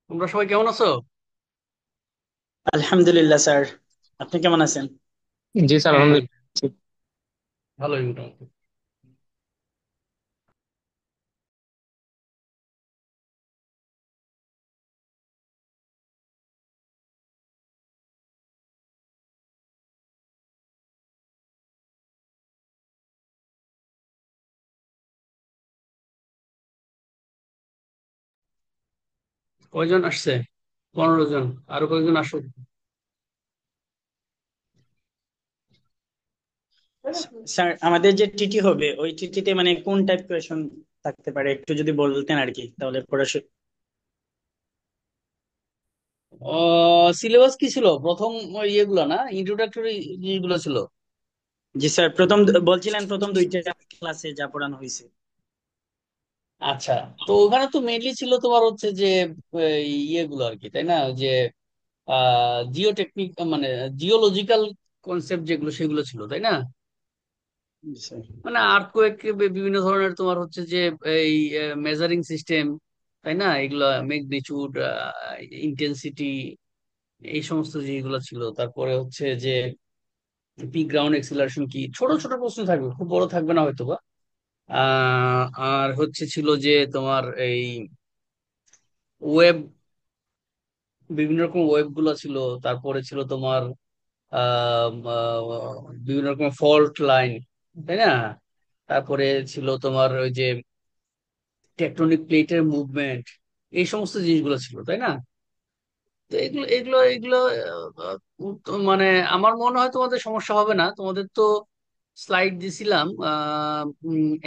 তোমরা সবাই কেমন আছো? আলহামদুলিল্লাহ স্যার। আপনি কেমন আছেন? জি স্যার, হ্যাঁ, আলহামদুলিল্লাহ। ভালোই মোটামুটি। কয়জন আসছে? 15 জন। আরো কয়েকজন আসুক। স্যার, আমাদের যে টিটি হবে ওই টিটিতে মানে কোন টাইপ কোয়েশন থাকতে পারে একটু যদি বলতেন আর কি, তাহলে পড়াশোনা। সিলেবাস কি ছিল প্রথম? ওই ইয়েগুলো না, ইন্ট্রোডাক্টরি জিনিসগুলো ছিল। জি স্যার, বলছিলেন প্রথম দুইটা ক্লাসে যা পড়ানো হয়েছে। আচ্ছা, তো ওখানে তো মেইনলি ছিল তোমার হচ্ছে যে ইয়েগুলো আর কি, তাই না? ওই যে জিও টেকনিক, মানে জিওলজিক্যাল কনসেপ্ট যেগুলো সেগুলো ছিল, তাই না? জি স্যার। মানে আর্থকোয়েক, বিভিন্ন ধরনের তোমার হচ্ছে যে এই মেজারিং সিস্টেম, তাই না? এগুলা ম্যাগনিটিউড, ইন্টেন্সিটি, এই সমস্ত জিনিসগুলো ছিল। তারপরে হচ্ছে যে পি গ্রাউন্ড এক্সিলারেশন কি, ছোট ছোট প্রশ্ন থাকবে, খুব বড় থাকবে না হয়তো বা। আর হচ্ছে ছিল যে তোমার এই ওয়েব, বিভিন্ন রকম ওয়েব গুলো ছিল। তারপরে ছিল তোমার বিভিন্ন রকম ফল্ট লাইন, তাই না? তারপরে ছিল তোমার ওই যে টেকটনিক প্লেটের মুভমেন্ট, এই সমস্ত জিনিসগুলো ছিল, তাই না? তো এগুলো এগুলো এগুলো মানে আমার মনে হয় তোমাদের সমস্যা হবে না। তোমাদের তো স্লাইড দিছিলাম,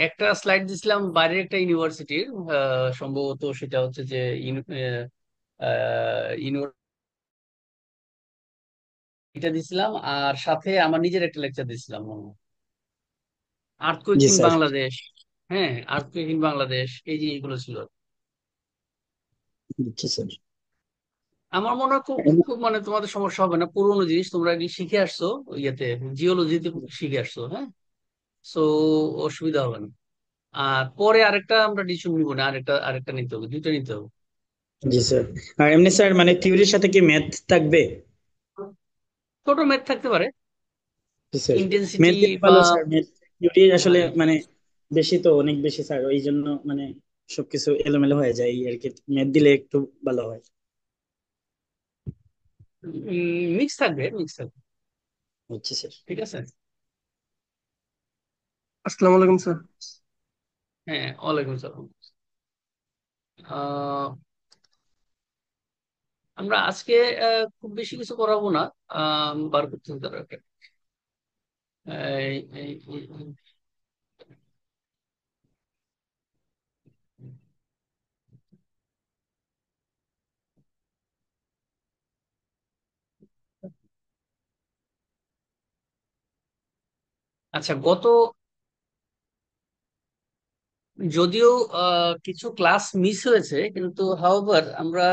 একটা স্লাইড দিছিলাম বাইরের একটা ইউনিভার্সিটির, সম্ভবত সেটা হচ্ছে যে এটা দিছিলাম, আর সাথে আমার নিজের একটা লেকচার দিছিলাম মনে হয়, earthquake G in sir. Bangladesh. হ্যাঁ, আর্থকুয়েক ইন বাংলাদেশ, এই জিনিসগুলো ছিল। জি স্যার। আমার মনে হয় খুব খুব মানে তোমাদের সমস্যা হবে না, পুরোনো জিনিস তোমরা এগুলি শিখে আসছো, ইয়েতে জিওলজিতে শিখে আসছো, হ্যাঁ। সো অসুবিধা হবে না। আর পরে আরেকটা আমরা ডিসিশন নিব না, আরেকটা আরেকটা নিতে হবে, দুইটা নিতে হবে। জি স্যার। আর এমনি স্যার মানে থিওরির সাথে কি ম্যাথ থাকবে? ছোট ম্যাথ থাকতে পারে, জি স্যার। ইন্টেন্সিটি ম্যাথ দিলে বা ভালো স্যার, ম্যাথ থিওরি আসলে মানে বেশি তো, অনেক বেশি স্যার, ওই জন্য মানে সবকিছু এলোমেলো হয়ে যায় আর কি। ম্যাথ দিলে একটু ভালো হয়। মিক্স থাকবে, মিক্স থাকবে। হচ্ছে স্যার। ঠিক আছে। আসসালামু আলাইকুম স্যার। হ্যাঁ, ওয়ালাইকুম সালাম। আহ, আমরা আজকে খুব বেশি কিছু করাবো না। বার করতে হবে তারা ওকে। এই- এই- এই- আচ্ছা, যদিও কিছু ক্লাস মিস হয়েছে, কিন্তু হাউএভার আমরা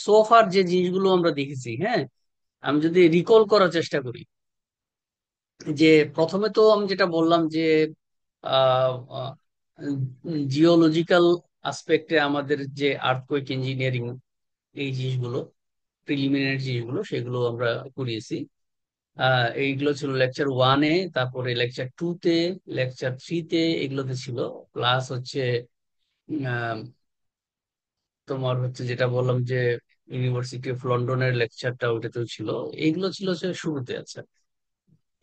সোফার যে জিনিসগুলো আমরা দেখেছি, হ্যাঁ, আমি যদি রিকল করার চেষ্টা করি, যে প্রথমে তো আমি যেটা বললাম যে জিওলজিক্যাল আসপেক্টে আমাদের যে আর্থকোয়েক ইঞ্জিনিয়ারিং, এই জিনিসগুলো, প্রিলিমিনারি জিনিসগুলো সেগুলো আমরা করিয়েছি। এইগুলো ছিল লেকচার 1-এ, তারপরে লেকচার 2-তে, লেকচার 3-তে এগুলোতে ছিল। প্লাস হচ্ছে আহ, তোমার হচ্ছে যেটা বললাম যে ইউনিভার্সিটি অফ লন্ডনের লেকচারটা ওইটাতেও ছিল। এইগুলো ছিল হচ্ছে শুরুতে। আছে,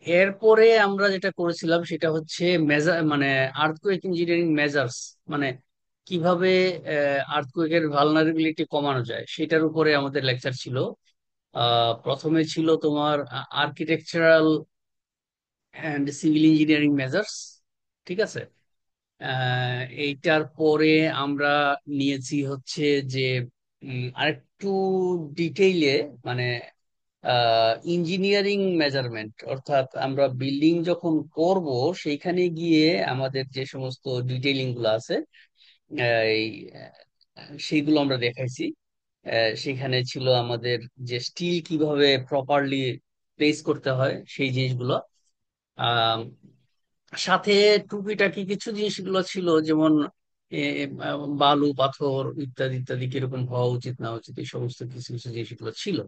এরপরে আমরা যেটা করেছিলাম সেটা হচ্ছে মেজার, মানে আর্থকোয়েক ইঞ্জিনিয়ারিং মেজার্স, মানে কিভাবে আর্থকোয়েকের ভালনারেবিলিটি কমানো যায় সেটার উপরে আমাদের লেকচার ছিল। প্রথমে ছিল তোমার architectural and civil engineering measures, ঠিক আছে। এইটার পরে আমরা নিয়েছি হচ্ছে যে আরেকটু ডিটেইলে, মানে ইঞ্জিনিয়ারিং মেজারমেন্ট, অর্থাৎ আমরা বিল্ডিং যখন করব সেইখানে গিয়ে আমাদের যে সমস্ত ডিটেইলিং গুলো আছে, এই সেইগুলো আমরা দেখাইছি। সেখানে ছিল আমাদের যে স্টিল কিভাবে প্রপারলি প্লেস করতে হয় সেই জিনিসগুলো। আহ সাথে টুকিটাকি কিছু জিনিসগুলো ছিল, যেমন বালু পাথর ইত্যাদি ইত্যাদি কিরকম হওয়া উচিত না উচিত এই সমস্ত কিছু কিছু জিনিসগুলো ছিল।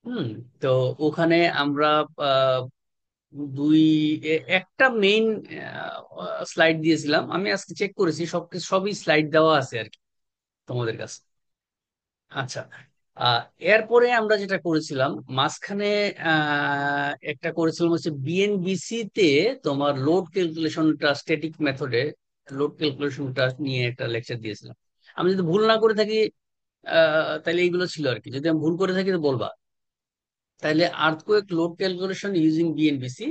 হুম। তো ওখানে আমরা আহ, দুই একটা মেইন স্লাইড দিয়েছিলাম, আমি আজকে চেক করেছি সবই স্লাইড দেওয়া আছে আর কি তোমাদের কাছে। আচ্ছা। আহ এরপরে আমরা যেটা করেছিলাম মাঝখানে একটা করেছিলাম হচ্ছে বিএনবিসি তে তোমার লোড ক্যালকুলেশনটা স্ট্যাটিক মেথডে লোড ক্যালকুলেশনটা নিয়ে একটা লেকচার দিয়েছিলাম। আমি যদি ভুল না করে থাকি তাহলে এইগুলো ছিল আর কি, যদি আমি ভুল করে থাকি তো বলবা। তাহলে earthquake load calculation using BNBC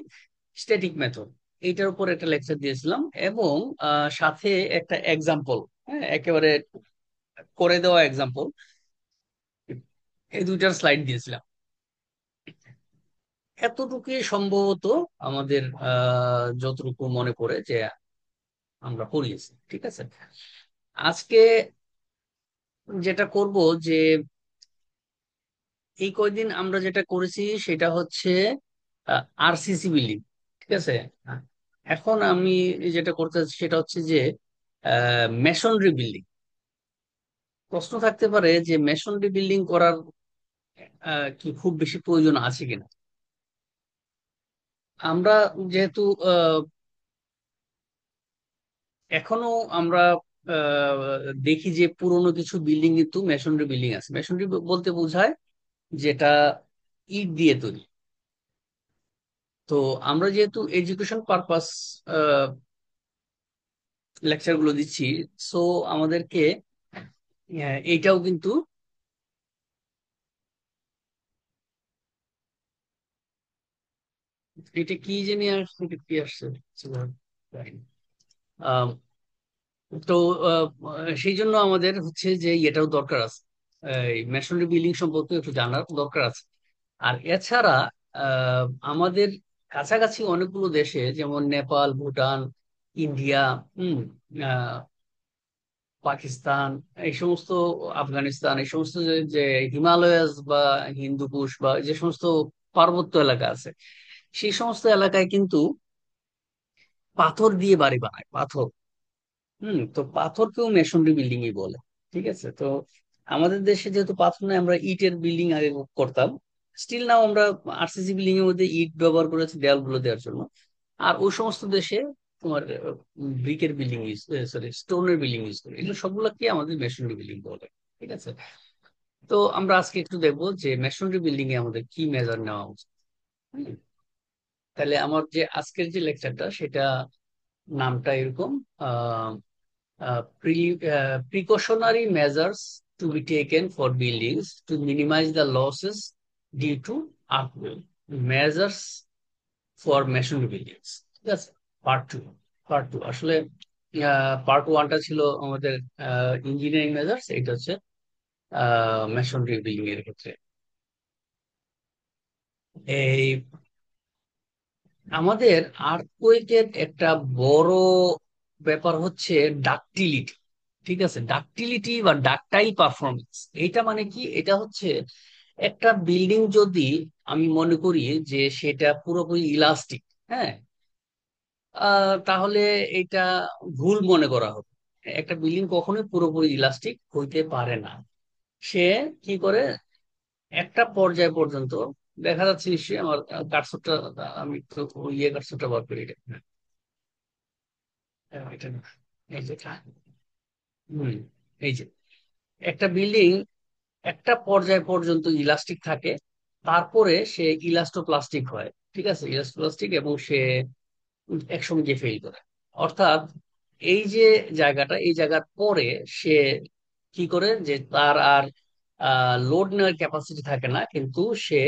static method, এইটার উপর একটা লেকচার দিয়েছিলাম। এবং সাথে একটা এক্সাম্পল, হ্যাঁ একেবারে করে দেওয়া এক্সাম্পল, এই দুইটার স্লাইড দিয়েছিলাম। এতটুকুই সম্ভবত আমাদের যতটুকু মনে পড়ে যে আমরা পড়িয়েছি। ঠিক আছে। আজকে যেটা করব যে এই কয়দিন আমরা যেটা করেছি সেটা হচ্ছে আরসিসি বিল্ডিং। ঠিক আছে। আহ, এখন আমি যেটা করতে চাচ্ছি সেটা হচ্ছে যে মেশনরি বিল্ডিং। প্রশ্ন থাকতে পারে যে মেশনরি বিল্ডিং করার কি খুব বেশি প্রয়োজন আছে কিনা। আমরা যেহেতু এখনো আমরা দেখি যে পুরোনো কিছু বিল্ডিং কিন্তু মেশনরি বিল্ডিং আছে। মেশনরি বলতে বোঝায় যেটা ইট দিয়ে তৈরি। তো আমরা যেহেতু এডুকেশন পারপাস লেকচার গুলো দিচ্ছি, সো আমাদেরকে এইটাও কিন্তু এটা কি জানি আর কি আসছে আহ, তো সেই জন্য আমাদের হচ্ছে যে এটাও দরকার আছে, এই মেশনরি বিল্ডিং সম্পর্কে একটু জানার দরকার আছে। আর এছাড়া আমাদের কাছাকাছি অনেকগুলো দেশে যেমন নেপাল, ভুটান, ইন্ডিয়া, হুম, আহ, পাকিস্তান, এই সমস্ত, আফগানিস্তান, এই সমস্ত যে যে হিমালয়াস বা হিন্দুকুশ বা যে সমস্ত পার্বত্য এলাকা আছে, সেই সমস্ত এলাকায় কিন্তু পাথর দিয়ে বাড়ি বানায়, পাথর। তো পাথরকেও মেশনরি বিল্ডিং ই বলে। ঠিক আছে। তো আমাদের দেশে যেহেতু পাথর নাই, আমরা ইটের বিল্ডিং আগে করতাম। স্টিল নাও আমরা আরসিসি বিল্ডিং এর মধ্যে ইট ব্যবহার করেছি দেয়ালগুলো দেওয়ার জন্য। আর ওই সমস্ত দেশে তোমার ব্রিকের বিল্ডিং ইউজ, সরি স্টোনের বিল্ডিং ইউজ করে, এগুলো সবগুলো কি আমাদের মেশনরি বিল্ডিং বলে। ঠিক আছে। তো আমরা আজকে একটু দেখবো যে মেশনরি বিল্ডিং এ আমাদের কি মেজার নেওয়া উচিত। হুম, তাহলে আমার যে আজকের যে লেকচারটা সেটা নামটা এরকম, precautionary measures to be taken for buildings to minimize the losses due to earthquake, measures for masonry buildings। ঠিক আছে। পার্ট টু আসলে পার্ট ওয়ানটা ছিল আমাদের ইঞ্জিনিয়ারিং মেজার্স, এটা হচ্ছে মেশনরি বিল্ডিং এর ক্ষেত্রে। এই আমাদের আর্থকোয়েকের একটা বড় ব্যাপার হচ্ছে ডাক্টিলিটি। ঠিক আছে। ডাক্টিলিটি বা ডাকটাইল পারফরমেন্স, এটা মানে কি, এটা হচ্ছে একটা বিল্ডিং যদি আমি মনে করি যে সেটা পুরোপুরি ইলাস্টিক, হ্যাঁ, তাহলে এটা ভুল মনে করা হবে। একটা বিল্ডিং কখনোই পুরোপুরি ইলাস্টিক হইতে পারে না। সে কি করে একটা পর্যায় পর্যন্ত, দেখা যাচ্ছে নিশ্চয়ই আমার কাটছুটটা, আমি তো ইয়ে কাটছুটটা বার করি এটা। এটা না, এই যে হম এই যে একটা বিল্ডিং একটা পর্যায় পর্যন্ত ইলাস্টিক থাকে, তারপরে সে ইলাস্টোপ্লাস্টিক হয়। ঠিক আছে, ইলাস্টোপ্লাস্টিক, এবং সে একসঙ্গে গিয়ে ফেল করে। অর্থাৎ এই যে জায়গাটা, এই জায়গার পরে সে কি করে যে তার আর লোড নেওয়ার ক্যাপাসিটি থাকে না, কিন্তু সে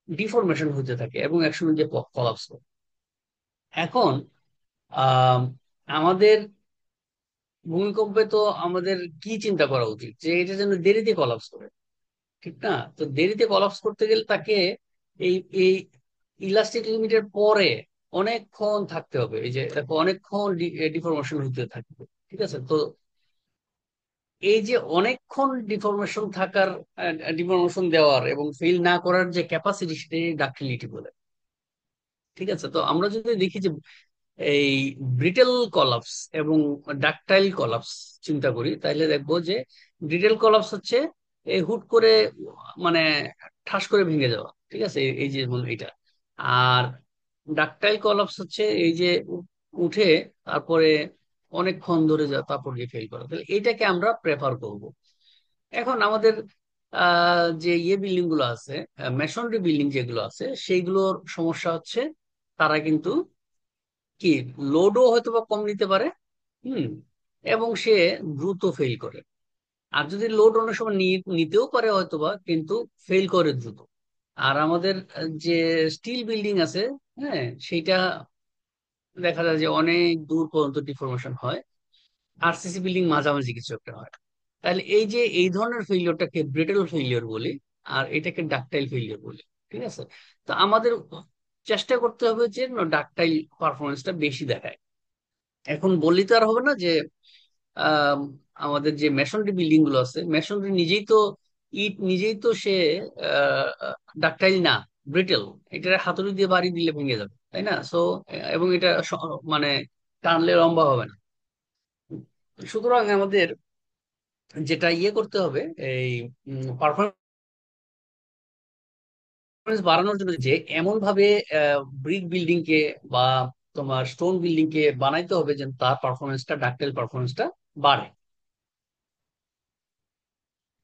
ডিফরমেশন হতে থাকে এবং একসঙ্গে গিয়ে কলাপস করে। এখন আহ আমাদের ভূমিকম্পে তো আমাদের কি চিন্তা করা উচিত যে এটা যেন দেরিতে কলাপস করে, ঠিক না? তো দেরিতে কলাপস করতে গেলে তাকে এই এই ইলাস্টিক লিমিটের পরে অনেকক্ষণ থাকতে হবে। এই যে দেখো অনেকক্ষণ ডিফরমেশন হতে থাকবে। ঠিক আছে। তো এই যে অনেকক্ষণ ডিফরমেশন থাকার, ডিফরমেশন দেওয়ার এবং ফেল না করার যে ক্যাপাসিটি, সেটাই ডাক্টিলিটি বলে। ঠিক আছে। তো আমরা যদি দেখি যে এই ব্রিটেল কলাপস এবং ডাকটাইল কলাপস চিন্তা করি, তাহলে দেখবো যে ব্রিটেল কলাপস হচ্ছে এই হুট করে মানে ঠাস করে ভেঙে যাওয়া, ঠিক আছে, এই যে যেমন এটা। আর ডাকটাইল কলাপস হচ্ছে এই যে উঠে তারপরে অনেকক্ষণ ধরে যা তারপর গিয়ে ফেল করা, তাহলে এইটাকে আমরা প্রেফার করব। এখন আমাদের যে বিল্ডিং গুলো আছে, মেশনারি বিল্ডিং যেগুলো আছে, সেইগুলোর সমস্যা হচ্ছে তারা কিন্তু কি লোডও হয়তো বা কম নিতে পারে, হুম, এবং সে দ্রুত ফেল করে। আর যদি লোড অনেক সময় নিতেও পারে হয়তোবা, কিন্তু ফেল করে দ্রুত। আর আমাদের যে স্টিল বিল্ডিং আছে, হ্যাঁ, সেইটা দেখা যায় যে অনেক দূর পর্যন্ত ডিফরমেশন হয়। আরসিসি বিল্ডিং মাঝামাঝি কিছু একটা হয়। তাহলে এই যে এই ধরনের ফেলিওরটাকে ব্রিটেল ফেলিওর বলি, আর এটাকে ডাকটাইল ফেলিওর বলি, ঠিক আছে। তো আমাদের চেষ্টা করতে হবে যে ডাকটাইল পারফরমেন্সটা বেশি দেখায়। এখন বললি তো আর হবে না যে আম, আমাদের যে মেশনারি বিল্ডিং গুলো আছে, মেশনারি নিজেই তো ইট নিজেই তো সে ডাকটাইল না, ব্রিটেল। এটা হাতুড়ি দিয়ে বাড়ি দিলে ভেঙে যাবে, তাই না? সো এবং এটা মানে টানলে লম্বা হবে না। সুতরাং আমাদের যেটা করতে হবে, এই পারফরমেন্স বাড়ানোর জন্য যে এমন ভাবে ব্রিক বিল্ডিং কে বা তোমার স্টোন বিল্ডিং কে বানাইতে হবে যেন তার পারফরমেন্সটা, ডাকটাইল পারফরমেন্সটা বাড়ে।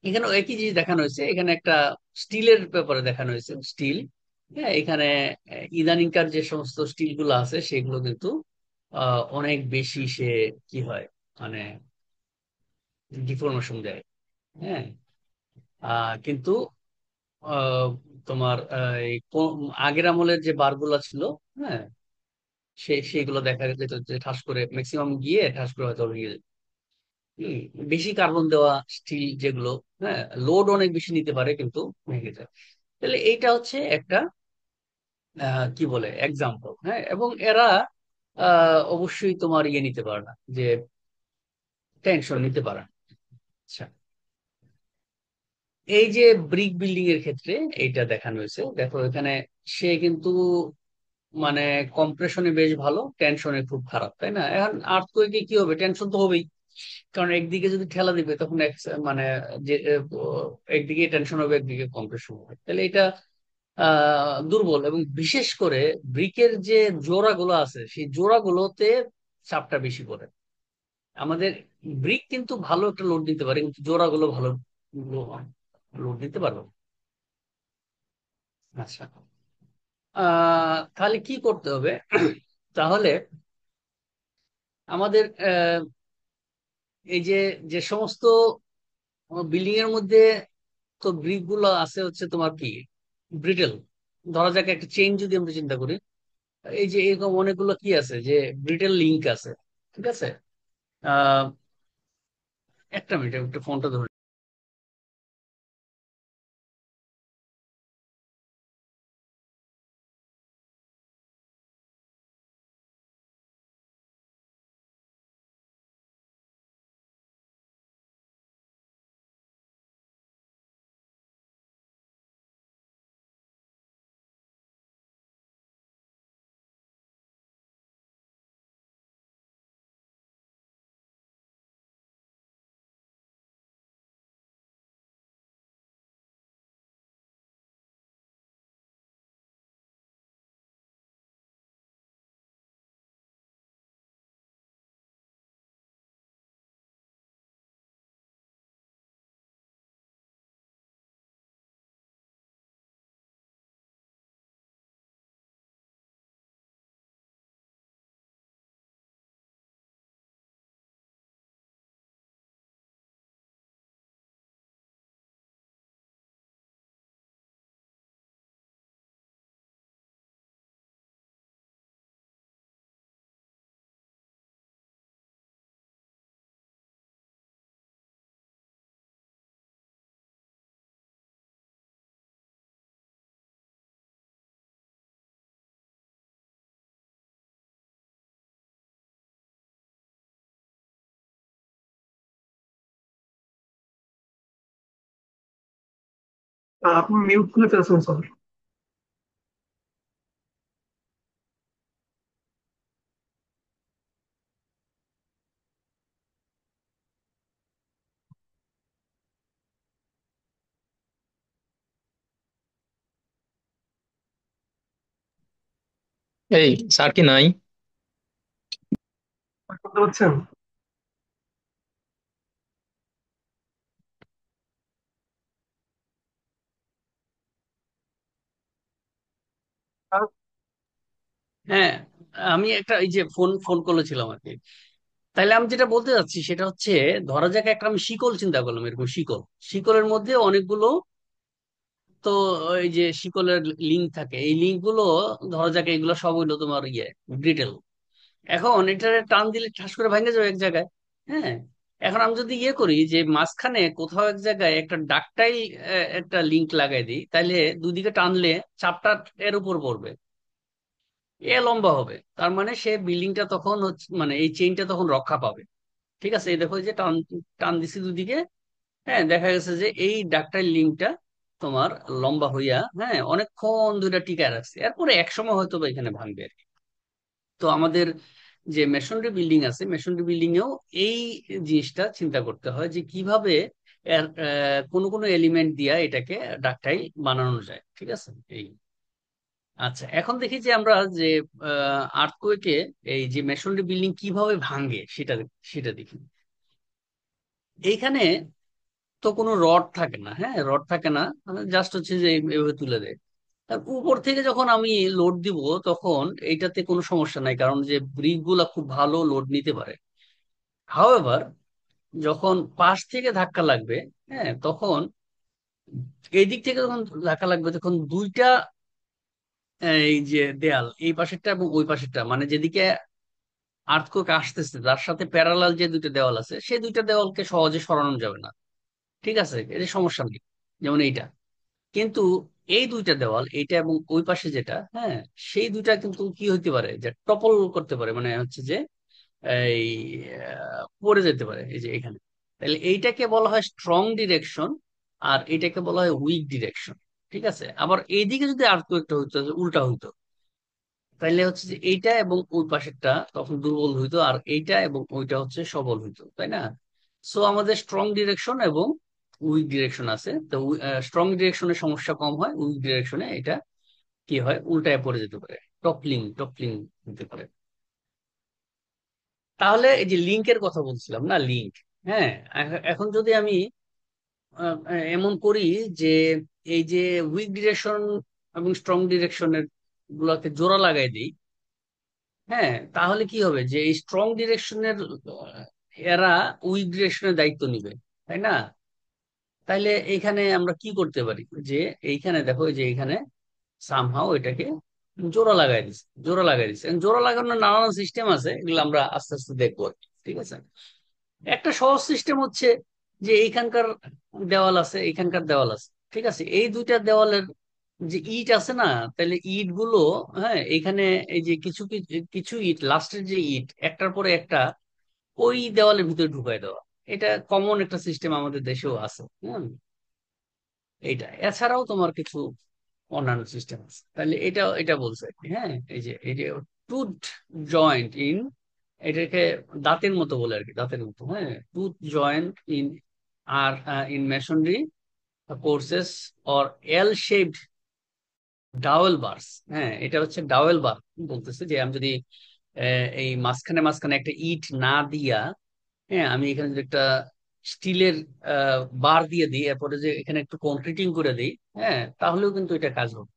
এখানে একই জিনিস দেখানো হয়েছে, এখানে একটা স্টিলের ব্যাপারে দেখানো হয়েছে, স্টিল। হ্যাঁ, এখানে ইদানিংকার যে সমস্ত স্টিল গুলো আছে সেগুলো কিন্তু অনেক বেশি সে কি হয়, মানে ডিফরমেশন দেয়। হ্যাঁ, কিন্তু আহ, তোমার আগের আমলের যে বারগুলা ছিল, হ্যাঁ, সেইগুলো দেখা যেত যে ঠাস করে ম্যাক্সিমাম গিয়ে ঠাস করে হয়তো ভেঙে যেত। হম, বেশি কার্বন দেওয়া স্টিল যেগুলো, হ্যাঁ, লোড অনেক বেশি নিতে পারে কিন্তু ভেঙে যায়। তাহলে এইটা হচ্ছে একটা কি বলে এক্সাম্পল। হ্যাঁ, এবং এরা অবশ্যই তোমার নিতে পারে না, যে টেনশন নিতে পারে না। আচ্ছা, এই যে ব্রিক বিল্ডিং এর ক্ষেত্রে এইটা দেখানো হয়েছে, দেখো এখানে সে কিন্তু মানে কম্প্রেশনে বেশ ভালো, টেনশনে খুব খারাপ, তাই না? এখন আর্থকোয়েকে কি হবে, টেনশন তো হবেই। কারণ একদিকে যদি ঠেলা দিবে তখন মানে যে একদিকে টেনশন হবে, একদিকে কম্প্রেশন হবে, তাহলে এটা দুর্বল। এবং বিশেষ করে ব্রিকের যে জোড়াগুলো আছে সেই জোড়াগুলোতে চাপটা বেশি পড়ে। আমাদের ব্রিক কিন্তু ভালো একটা লোড দিতে পারে, কিন্তু জোড়াগুলো ভালো লোড দিতে পারবে না। আচ্ছা, তাহলে কি করতে হবে? তাহলে আমাদের এই যে যে সমস্ত বিল্ডিং এর মধ্যে তো ব্রিক গুলো আছে হচ্ছে তোমার কি ব্রিটেল, ধরা যাক একটা চেইন যদি আমরা চিন্তা করি, এই যে এরকম অনেকগুলো কি আছে যে ব্রিটেল লিংক আছে, ঠিক আছে। আহ একটা মিনিট, একটু ফোনটা ধরে। আপনি মিউট করে ফেলছেন স্যার। এই স্যার কি নাই? করতে পারছেন? আর হ্যাঁ, আমি একটা এই যে ফোন ফোন করেছিলাম আর কি। তাইলে আমি যেটা বলতে চাচ্ছি সেটা হচ্ছে, ধরা যাক একটা আমি শিকল চিন্তা করলাম, এরকম শিকল, শিকলের মধ্যে অনেকগুলো, তো ওই যে শিকলের লিঙ্ক থাকে, এই লিঙ্ক গুলো ধরা যাক এগুলো সব হইলো তোমার ব্রিটেল। এখন এটা টান দিলে ঠাস করে ভেঙে যাবে এক জায়গায়। হ্যাঁ, এখন আমি যদি করি যে মাঝখানে কোথাও এক জায়গায় একটা ডাকটাইল একটা লিঙ্ক লাগাই দিই, তাহলে দুদিকে টানলে চাপটা এর উপর পড়বে, লম্বা হবে। তার মানে সে বিল্ডিংটা তখন মানে এই চেইনটা তখন রক্ষা পাবে। ঠিক আছে, এই দেখো এই যে টান টান দিছি দুদিকে। হ্যাঁ, দেখা গেছে যে এই ডাকটাইল লিঙ্কটা তোমার লম্বা হইয়া, হ্যাঁ, অনেকক্ষণ দুইটা টিকায় রাখছে, এরপরে একসময় হয়তো বা এখানে ভাঙবে আর কি। তো আমাদের যে মেশনরি বিল্ডিং আছে, মেশনরি বিল্ডিং এও এই জিনিসটা চিন্তা করতে হয় যে কিভাবে এর কোন কোন এলিমেন্ট দিয়া এটাকে ডাকটাইল বানানো যায়। ঠিক আছে, এই। আচ্ছা, এখন দেখি যে আমরা যে আর্থকোয়েকে এই যে মেশনরি বিল্ডিং কিভাবে ভাঙে সেটা সেটা দেখি। এইখানে তো কোনো রড থাকে না, হ্যাঁ, রড থাকে না, জাস্ট হচ্ছে যে এইভাবে তুলে দেয়। আর উপর থেকে যখন আমি লোড দিব, তখন এইটাতে কোনো সমস্যা নাই, কারণ যে ব্রিক গুলা খুব ভালো লোড নিতে পারে। হাওয়েভার, যখন পাশ থেকে ধাক্কা লাগবে, হ্যাঁ, তখন এই দিক থেকে যখন ধাক্কা লাগবে, তখন দুইটা এই যে দেয়াল, এই পাশেরটা এবং ওই পাশেরটা, মানে যেদিকে আর্থকোয়েক আসতেছে তার সাথে প্যারালাল যে দুইটা দেওয়াল আছে, সেই দুইটা দেওয়ালকে সহজে সরানো যাবে না। ঠিক আছে, এর সমস্যা নেই, যেমন এইটা। কিন্তু এই দুইটা দেওয়াল, এইটা এবং ওই পাশে যেটা, হ্যাঁ, সেই দুইটা কিন্তু কি হইতে পারে, যে টপল করতে পারে, মানে হচ্ছে যে এই পড়ে যেতে পারে, এই যে এখানে। তাহলে এইটাকে বলা হয় স্ট্রং ডিরেকশন, আর এটাকে বলা হয় উইক ডিরেকশন। ঠিক আছে, আবার এইদিকে যদি আর একটা হইতো, উল্টা হইতো, তাইলে হচ্ছে যে এইটা এবং ওই পাশেরটা তখন দুর্বল হইতো, আর এইটা এবং ওইটা হচ্ছে সবল হইতো, তাই না? সো আমাদের স্ট্রং ডিরেকশন এবং উইক ডিরেকশন আছে। তো স্ট্রং ডিরেকশনে সমস্যা কম হয়, উইক ডিরেকশনে এটা কি হয়, উল্টায় পড়ে যেতে পারে, টপলিং টপলিং হতে পারে। তাহলে এই যে লিঙ্কের কথা বলছিলাম না, লিঙ্ক। হ্যাঁ, এখন যদি আমি এমন করি যে এই যে উইক ডিরেকশন এবং স্ট্রং ডিরেকশনের গুলাকে জোড়া লাগাই দিই, হ্যাঁ, তাহলে কি হবে যে এই স্ট্রং ডিরেকশনের এরা উইক ডিরেকশনের দায়িত্ব নিবে, তাই না? তাইলে এইখানে আমরা কি করতে পারি, যে এইখানে দেখো, এই যে এইখানে সামহাও এটাকে জোড়া লাগাই দিচ্ছে, জোড়া লাগাই দিচ্ছে। জোড়া লাগানোর নানান সিস্টেম আছে, এগুলো আমরা আস্তে আস্তে দেখবো আর কি। ঠিক আছে, একটা সহজ সিস্টেম হচ্ছে যে এইখানকার দেওয়াল আছে, এইখানকার দেওয়াল আছে, ঠিক আছে, এই দুইটা দেওয়ালের যে ইট আছে না, তাহলে ইট গুলো, হ্যাঁ, এখানে এই যে কিছু কিছু কিছু ইট, লাস্টের যে ইট একটার পরে একটা ওই দেওয়ালের ভিতরে ঢুকাই দেওয়া, এটা কমন একটা সিস্টেম আমাদের দেশেও আছে। হম, এইটা এছাড়াও তোমার কিছু অন্যান্য সিস্টেম আছে। তাহলে এটা এটা বলছে আর কি। হ্যাঁ, এই যে টুথ জয়েন্ট ইন, এটাকে দাঁতের মতো বলে আর কি, দাঁতের মতো। হ্যাঁ, টুথ জয়েন্ট ইন আর in masonry courses or L shaped dowel bars. হ্যাঁ, এটা হচ্ছে ডাওয়েল বার বলতেছে, যে আমি যদি এই মাঝখানে মাঝখানে একটা ইট না দিয়া, হ্যাঁ, আমি এখানে যদি একটা স্টিলের বার দিয়ে দিই, এরপরে যে এখানে একটু কংক্রিটিং করে দিই, হ্যাঁ, তাহলেও কিন্তু এটা কাজ হবে।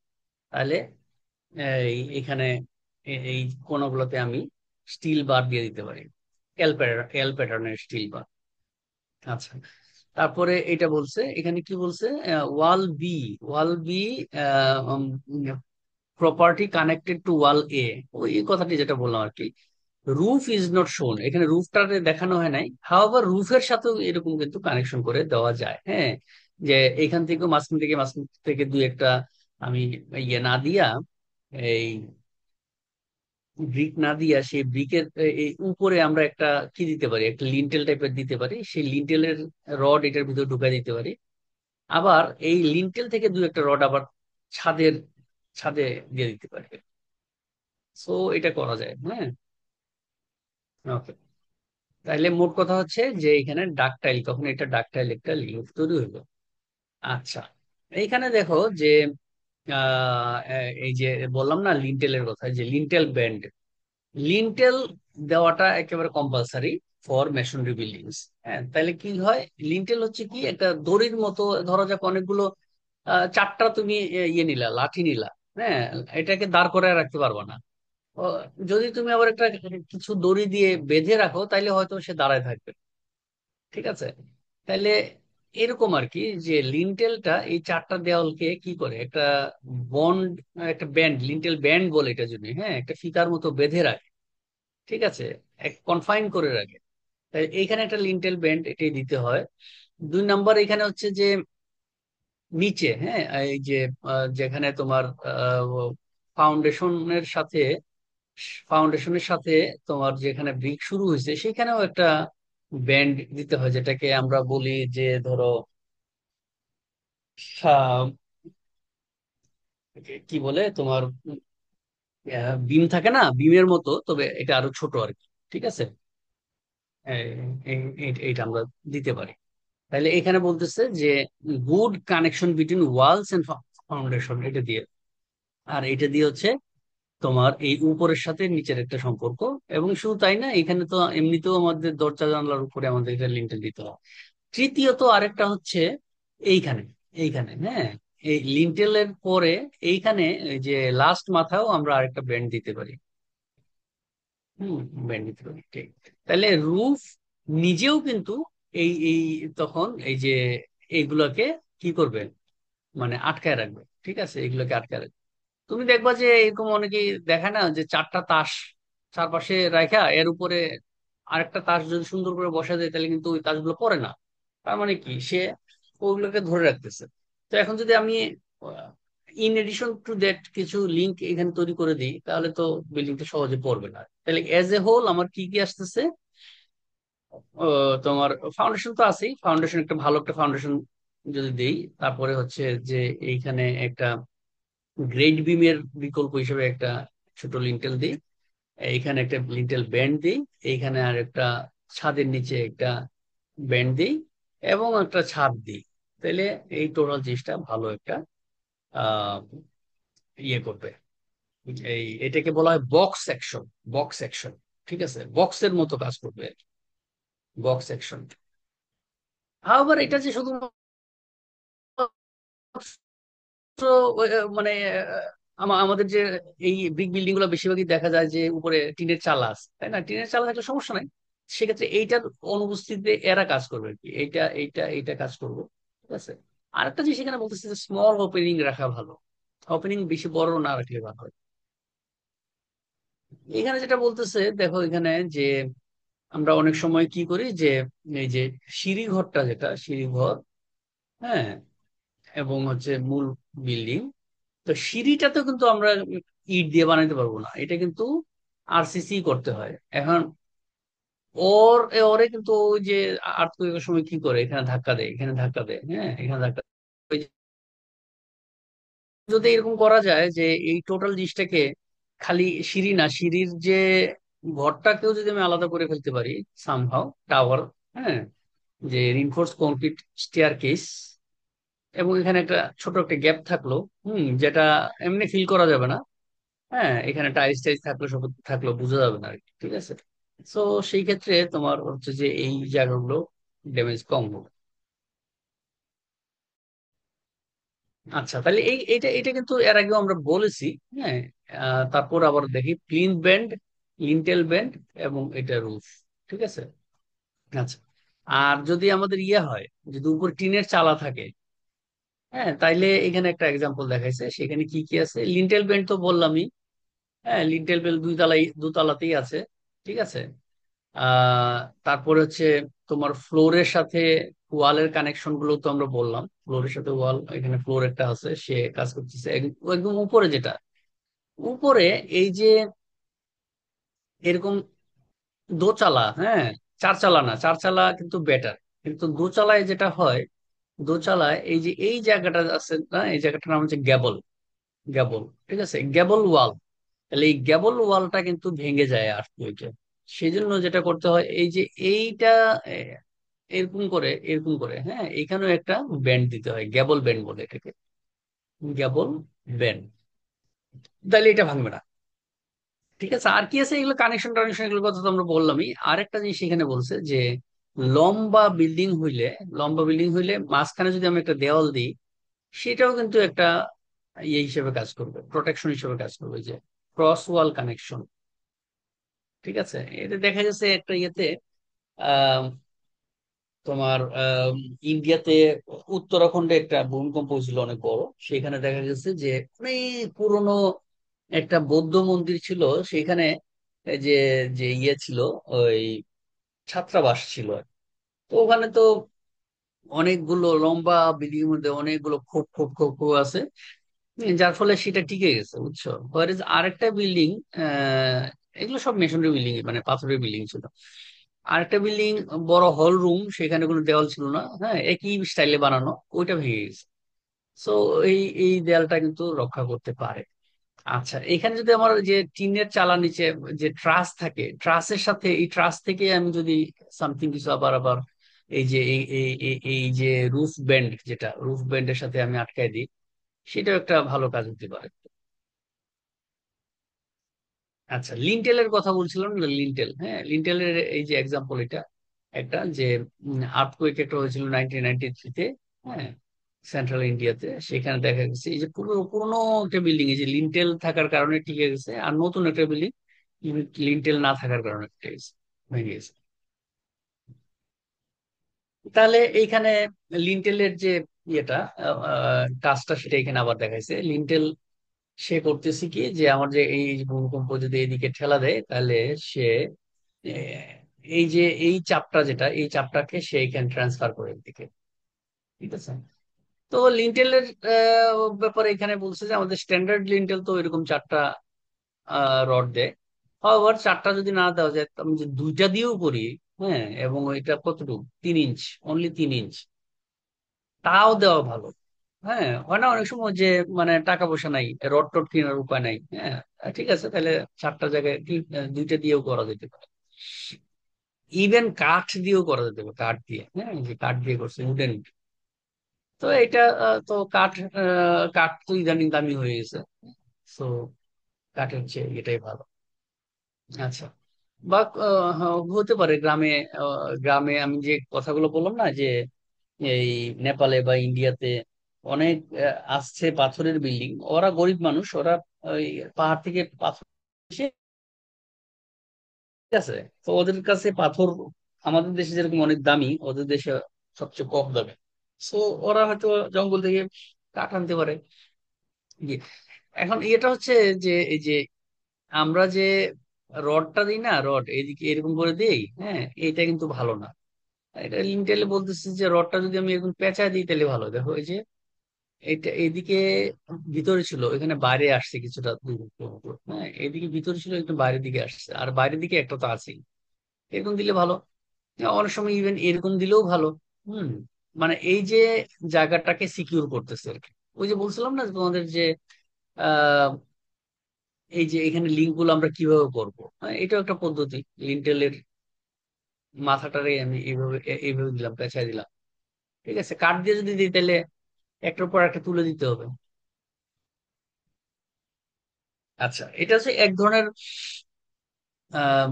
তাহলে এখানে এই কোণগুলোতে আমি স্টিল বার দিয়ে দিতে পারি, এল প্যাটার্নের স্টিল বার। আচ্ছা, তারপরে এটা বলছে, এখানে কি বলছে, wall B, wall B property connected to wall A, ওই কথাটি যেটা বললাম আর কি। রুফ ইজ নট শোন, এখানে রুফটারে দেখানো হয় নাই, হাওয়ার রুফের সাথেও এরকম কিন্তু কানেকশন করে দেওয়া যায়। হ্যাঁ, যে এখান থেকে মাঝখান থেকে দুই একটা আমি না দিয়া, এই ব্রিক না দিয়া, সেই ব্রিকের এই উপরে আমরা একটা কি দিতে পারি, একটা লিন্টেল টাইপের দিতে পারি, সেই লিন্টেলের রড এটার ভিতরে ঢুকাই দিতে পারি। আবার এই লিন্টেল থেকে দু একটা রড আবার ছাদের ছাদে দিয়ে দিতে পারি। সো এটা করা যায়। হ্যাঁ, ওকে। তাইলে মোট কথা হচ্ছে যে এখানে ডাকটাইল, তখন এটা ডাকটাইল একটা লিঙ্ক তৈরি হইলো। আচ্ছা, এইখানে দেখো যে এই যে বললাম না লিন্টেলের কথা, যে লিন্টেল ব্যান্ড, লিন্টেল দেওয়াটা একেবারে কম্পালসারি ফর মেশনরি বিল্ডিংস। হ্যাঁ, তাহলে কি হয়, লিন্টেল হচ্ছে কি একটা দড়ির মতো, ধরা যাক অনেকগুলো চারটা তুমি ইয়ে নিলা, লাঠি নিলা। হ্যাঁ, এটাকে দাঁড় করায় রাখতে পারবা না। ও, যদি তুমি আবার একটা কিছু দড়ি দিয়ে বেঁধে রাখো তাইলে হয়তো সে দাঁড়ায় থাকবে। ঠিক আছে, তাইলে এরকম আর কি, যে লিন্টেলটা এই চারটা দেওয়ালকে কি করে একটা বন্ড, একটা ব্যান্ড, লিন্টেল ব্যান্ড বলে এটা, যদি হ্যাঁ একটা ফিতার মতো বেঁধে রাখে। ঠিক আছে, এক কনফাইন করে রাখে। তাই এইখানে একটা লিন্টেল ব্যান্ড এটাই দিতে হয়। দুই নাম্বার এখানে হচ্ছে যে নিচে, হ্যাঁ এই যে যেখানে তোমার ফাউন্ডেশনের সাথে ফাউন্ডেশনের সাথে তোমার যেখানে ব্রিক শুরু হয়েছে সেখানেও একটা ব্যান্ড দিতে হয়, যেটাকে আমরা বলি যে ধরো কি বলে তোমার বিম থাকে না, বিমের মতো, তবে এটা আরো ছোট আর কি। ঠিক আছে, এইটা আমরা দিতে পারি। তাহলে এখানে বলতেছে যে good connection between walls and foundation, এটা দিয়ে। আর এটা দিয়ে হচ্ছে তোমার এই উপরের সাথে নিচের একটা সম্পর্ক। এবং শুধু তাই না, এখানে তো এমনিতেও আমাদের দরজা জানলার উপরে আমাদের এটা লিন্টেল দিতে হয়। তৃতীয়ত আরেকটা হচ্ছে এইখানে, এইখানে হ্যাঁ, এই লিন্টেলের পরে এইখানে এই যে লাস্ট মাথাও আমরা আরেকটা ব্যান্ড দিতে পারি। হম, ব্যান্ড দিতে পারি, ঠিক। তাহলে রুফ নিজেও কিন্তু এই এই তখন এই যে এইগুলোকে কি করবে, মানে আটকায় রাখবে। ঠিক আছে, এগুলোকে আটকায় রাখবে। তুমি দেখবা যে এরকম অনেকেই দেখায় না, যে চারটা তাস চারপাশে রাখা, এর উপরে আরেকটা তাস যদি সুন্দর করে বসা যায় তাহলে কিন্তু ওই তাসগুলো পড়ে না। তার মানে কি, সে ওগুলোকে ধরে রাখতেছে। তো এখন যদি আমি ইন এডিশন টু দ্যাট কিছু লিঙ্ক এখানে তৈরি করে দিই, তাহলে তো বিল্ডিংটা সহজে পড়বে না। তাহলে এজ এ হোল আমার কি কি আসতেছে, তোমার ফাউন্ডেশন তো আছেই, ফাউন্ডেশন একটা ভালো একটা ফাউন্ডেশন যদি দেই, তারপরে হচ্ছে যে এইখানে একটা গ্রেড বিমের বিকল্প হিসেবে একটা ছোট লিন্টেল দিই, এইখানে একটা লিন্টেল ব্যান্ড দিই, এইখানে আর একটা ছাদের নিচে একটা ব্যান্ড দিই, এবং একটা ছাদ দিই। তাহলে এই টোটাল জিনিসটা ভালো একটা আহ ইয়ে করবে। এই এটাকে বলা হয় বক্স সেকশন, বক্স সেকশন। ঠিক আছে, বক্সের মতো কাজ করবে, বক্স সেকশন। আবার এটা যে শুধু মানে আমাদের যে এই বিগ বিল্ডিং গুলো বেশিরভাগই দেখা যায় যে উপরে টিনের চালা আছে, তাই না? টিনের চালা থাকলে সমস্যা নাই। সেক্ষেত্রে এইটার অনুপস্থিতিতে এরা কাজ করবে আর কি, এইটা এইটা এইটা কাজ করবো। ঠিক আছে, আরেকটা জিনিস এখানে বলতেছে যে স্মল ওপেনিং রাখা ভালো, ওপেনিং বেশি বড় না রাখলে ভালো হয়। এখানে যেটা বলতেছে দেখো, এখানে যে আমরা অনেক সময় কি করি যে এই যে সিঁড়ি ঘরটা, যেটা সিঁড়ি ঘর, হ্যাঁ, এবং হচ্ছে মূল বিল্ডিং, তো সিঁড়িটাতে কিন্তু আমরা ইট দিয়ে বানাইতে পারবো না, এটা কিন্তু আরসিসি করতে হয়। এখন ওরে কিন্তু ওই যে আর্থকুয়েকের সময় কি করে, এখানে ধাক্কা দেয়, এখানে ধাক্কা দেয়, হ্যাঁ এখানে ধাক্কা দেয়। ওই যে যদি এরকম করা যায় যে এই টোটাল জিনিসটাকে খালি সিঁড়ি না, সিঁড়ির যে ঘরটাকেও যদি আমি আলাদা করে ফেলতে পারি সামহাও, টাওয়ার, হ্যাঁ, যে রিনফোর্স কংক্রিট স্টেয়ার কেস, এবং এখানে একটা ছোট একটা গ্যাপ থাকলো, যেটা এমনি ফিল করা যাবে না। হ্যাঁ, এখানে টাইলস টাইলস থাকলো, সব থাকলো, বোঝা যাবে না আর কি। ঠিক আছে, তো সেই ক্ষেত্রে তোমার হচ্ছে যে এই জায়গাগুলো ড্যামেজ কম হবে। আচ্ছা, তাহলে এইটা এটা কিন্তু এর আগেও আমরা বলেছি। হ্যাঁ, তারপর আবার দেখি প্লিন্থ ব্যান্ড, লিন্টেল ব্যান্ড, এবং এটা রুফ। ঠিক আছে, আচ্ছা। আর যদি আমাদের ইয়ে হয়, যদি উপর টিনের চালা থাকে, হ্যাঁ, তাইলে এখানে একটা এক্সাম্পল দেখাইছে, সেখানে কি কি আছে। লিন্টেল ব্যান্ড তো বললামই, হ্যাঁ লিন্টেল ব্যান্ড দুতলাতেই আছে। ঠিক আছে, আহ তারপরে হচ্ছে তোমার ফ্লোরের সাথে ওয়ালের কানেকশন গুলো তো আমরা বললাম, ফ্লোরের সাথে ওয়াল, এখানে ফ্লোর একটা আছে, সে কাজ করতেছে একদম উপরে, যেটা উপরে এই যে এরকম দোচালা, হ্যাঁ, চারচালা না, চারচালা কিন্তু বেটার, কিন্তু দোচালায় যেটা হয়, দোচালায় এই যে এই জায়গাটা আছে না, এই জায়গাটার নাম হচ্ছে গ্যাবল, গ্যাবল। ঠিক আছে, গ্যাবল ওয়াল। তাহলে এই গ্যাবল ওয়ালটা কিন্তু ভেঙে যায় আর্থকুয়েকে। সেই জন্য যেটা করতে হয়, এই যে এইটা এরকম করে, এরকম করে, হ্যাঁ, এখানেও একটা ব্যান্ড দিতে হয়, গ্যাবল ব্যান্ড বলে এটাকে। কেবল ব্যান্ড, তাহলে এটা ভাঙবে না। ঠিক আছে, আর কি আছে, এগুলো কানেকশন টানেকশন এগুলোর কথা তো আমরা বললামই। আরেকটা জিনিস এখানে বলছে যে লম্বা বিল্ডিং হইলে, লম্বা বিল্ডিং হইলে মাঝখানে যদি আমি একটা দেওয়াল দিই, সেটাও কিন্তু একটা ইয়ে হিসেবে কাজ করবে, প্রোটেকশন হিসেবে কাজ করবে, যে ক্রস ওয়াল কানেকশন। ঠিক আছে, এটা দেখা গেছে একটা ইয়েতে, আহ তোমার ইন্ডিয়াতে উত্তরাখণ্ডে একটা ভূমিকম্প হয়েছিল অনেক বড়। সেখানে দেখা গেছে যে অনেক পুরনো একটা বৌদ্ধ মন্দির ছিল সেখানে, এই যে যে ইয়ে ছিল, ওই ছাত্রাবাস ছিল। তো ওখানে তো অনেকগুলো লম্বা বিল্ডিং এর মধ্যে অনেকগুলো খোপ খোপ খোপ খোপ আছে, যার ফলে সেটা টিকে গেছে, বুঝছো। আরেকটা বিল্ডিং, আহ এগুলো সব মেশনারি বিল্ডিং, মানে পাথরের বিল্ডিং ছিল। আরেকটা বিল্ডিং, বড় হল রুম, সেখানে কোনো দেওয়াল ছিল না, হ্যাঁ, একই স্টাইলে বানানো, ওইটা ভেঙে গেছে। সো এই এই দেয়ালটা কিন্তু রক্ষা করতে পারে। আচ্ছা, এখানে যদি আমার যে টিনের চালা নিচে যে ট্রাস থাকে, ট্রাসের সাথে এই ট্রাস থেকে আমি যদি সামথিং কিছু আবার আবার এই যে এই যে রুফ ব্যান্ড, যেটা রুফ ব্যান্ডের সাথে আমি আটকাই দিই, সেটাও একটা ভালো কাজ হতে পারে। আচ্ছা, লিন্টেলের কথা বলছিলাম না, লিন্টেল, হ্যাঁ, লিন্টেলের এই যে এক্সাম্পল, এটা একটা যে আর্থকুয়েক একটা হয়েছিল 1993-তে, হ্যাঁ, সেন্ট্রাল ইন্ডিয়াতে। সেখানে দেখা গেছে এই যে পুরো পুরোনো একটা বিল্ডিং, এই যে লিন্টেল থাকার কারণে টিকে গেছে, আর নতুন একটা বিল্ডিং লিন্টেল না থাকার কারণে টিকে গেছে, ভেঙে গেছে। তাহলে এইখানে লিন্টেলের যে ইয়েটা, কাজটা, সেটা এখানে আবার দেখাইছে। লিন্টেল সে করতেছে কি, যে আমার যে এই ভূমিকম্প যদি এইদিকে ঠেলা দেয়, তাহলে সে আহ, এই যে এই চাপটা, যেটা এই চাপটাকে সে এখানে ট্রান্সফার করে দিকে। ঠিক আছে, তো লিন্টেলের ব্যাপারে এখানে বলছে যে আমাদের স্ট্যান্ডার্ড লিন্টেল তো এরকম 4টা রড দেয়। আবার 4টা যদি না দেওয়া যায়, আমি যে 2টা দিয়েও করি, হ্যাঁ, এবং ওইটা কতটুকু, 3 ইঞ্চ, অনলি 3 ইঞ্চ, তাও দেওয়া ভালো। হ্যাঁ, হয় না অনেক সময় যে মানে টাকা পয়সা নাই, রড টড কেনার উপায় নাই, হ্যাঁ, ঠিক আছে, তাহলে 4টা জায়গায় 2টা দিয়েও করা যেতে পারে। ইভেন কাঠ দিয়েও করা যেতে পারে, কাঠ দিয়ে, হ্যাঁ, যে কাঠ দিয়ে করছে উডেন। তো এটা তো কাঠ, কাঠ তো ইদানিং দামি হয়ে গেছে। তো কাঠের চেয়ে এটাই ভালো। আচ্ছা, বা হ্যাঁ, হতে পারে গ্রামে, গ্রামে আমি যে কথাগুলো বললাম না, যে এই নেপালে বা ইন্ডিয়াতে অনেক আসছে পাথরের বিল্ডিং, ওরা গরিব মানুষ, ওরা ওই পাহাড় থেকে পাথর এসে, ঠিক আছে, তো ওদের কাছে পাথর আমাদের দেশে যেরকম অনেক দামি, ওদের দেশে সবচেয়ে কম দামে। সো ওরা হয়তো জঙ্গল থেকে কাঠ আনতে পারে। জি। এখন এটা হচ্ছে যে এই যে আমরা যে রডটা দিই না, রড এইদিকে এরকম করে দিই, হ্যাঁ, এটা কিন্তু ভালো না। এটা লিন্টেলে বলতেছে যে রডটা যদি আমি এরকম পেঁচায় দিই তাহলে ভালো। দেখো এই যে এটা এইদিকে ভিতরে ছিল, এখানে বাইরে আসছে কিছুটা দূর পর্যন্ত, হ্যাঁ, এইদিকে ভিতরে ছিল, একটু বাইরের দিকে আসছে, আর বাইরের দিকে একটা তো আছেই। এরকম দিলে ভালো। অনেক সময় ইভেন এরকম দিলেও ভালো। হুম, মানে এই যে জায়গাটাকে সিকিউর করতেছে আর কি। ওই যে বলছিলাম না যে তোমাদের যে আহ এই যে এখানে লিঙ্ক গুলো আমরা কিভাবে করবো, হ্যাঁ, এটাও একটা পদ্ধতি। লিন্টেলের মাথাটারে আমি এইভাবে এইভাবে দিলাম, পেঁচাই দিলাম। ঠিক আছে, কাঠ দিয়ে যদি দিই তাহলে একটার পর একটা তুলে দিতে হবে। আচ্ছা, এটা হচ্ছে এক ধরনের আম,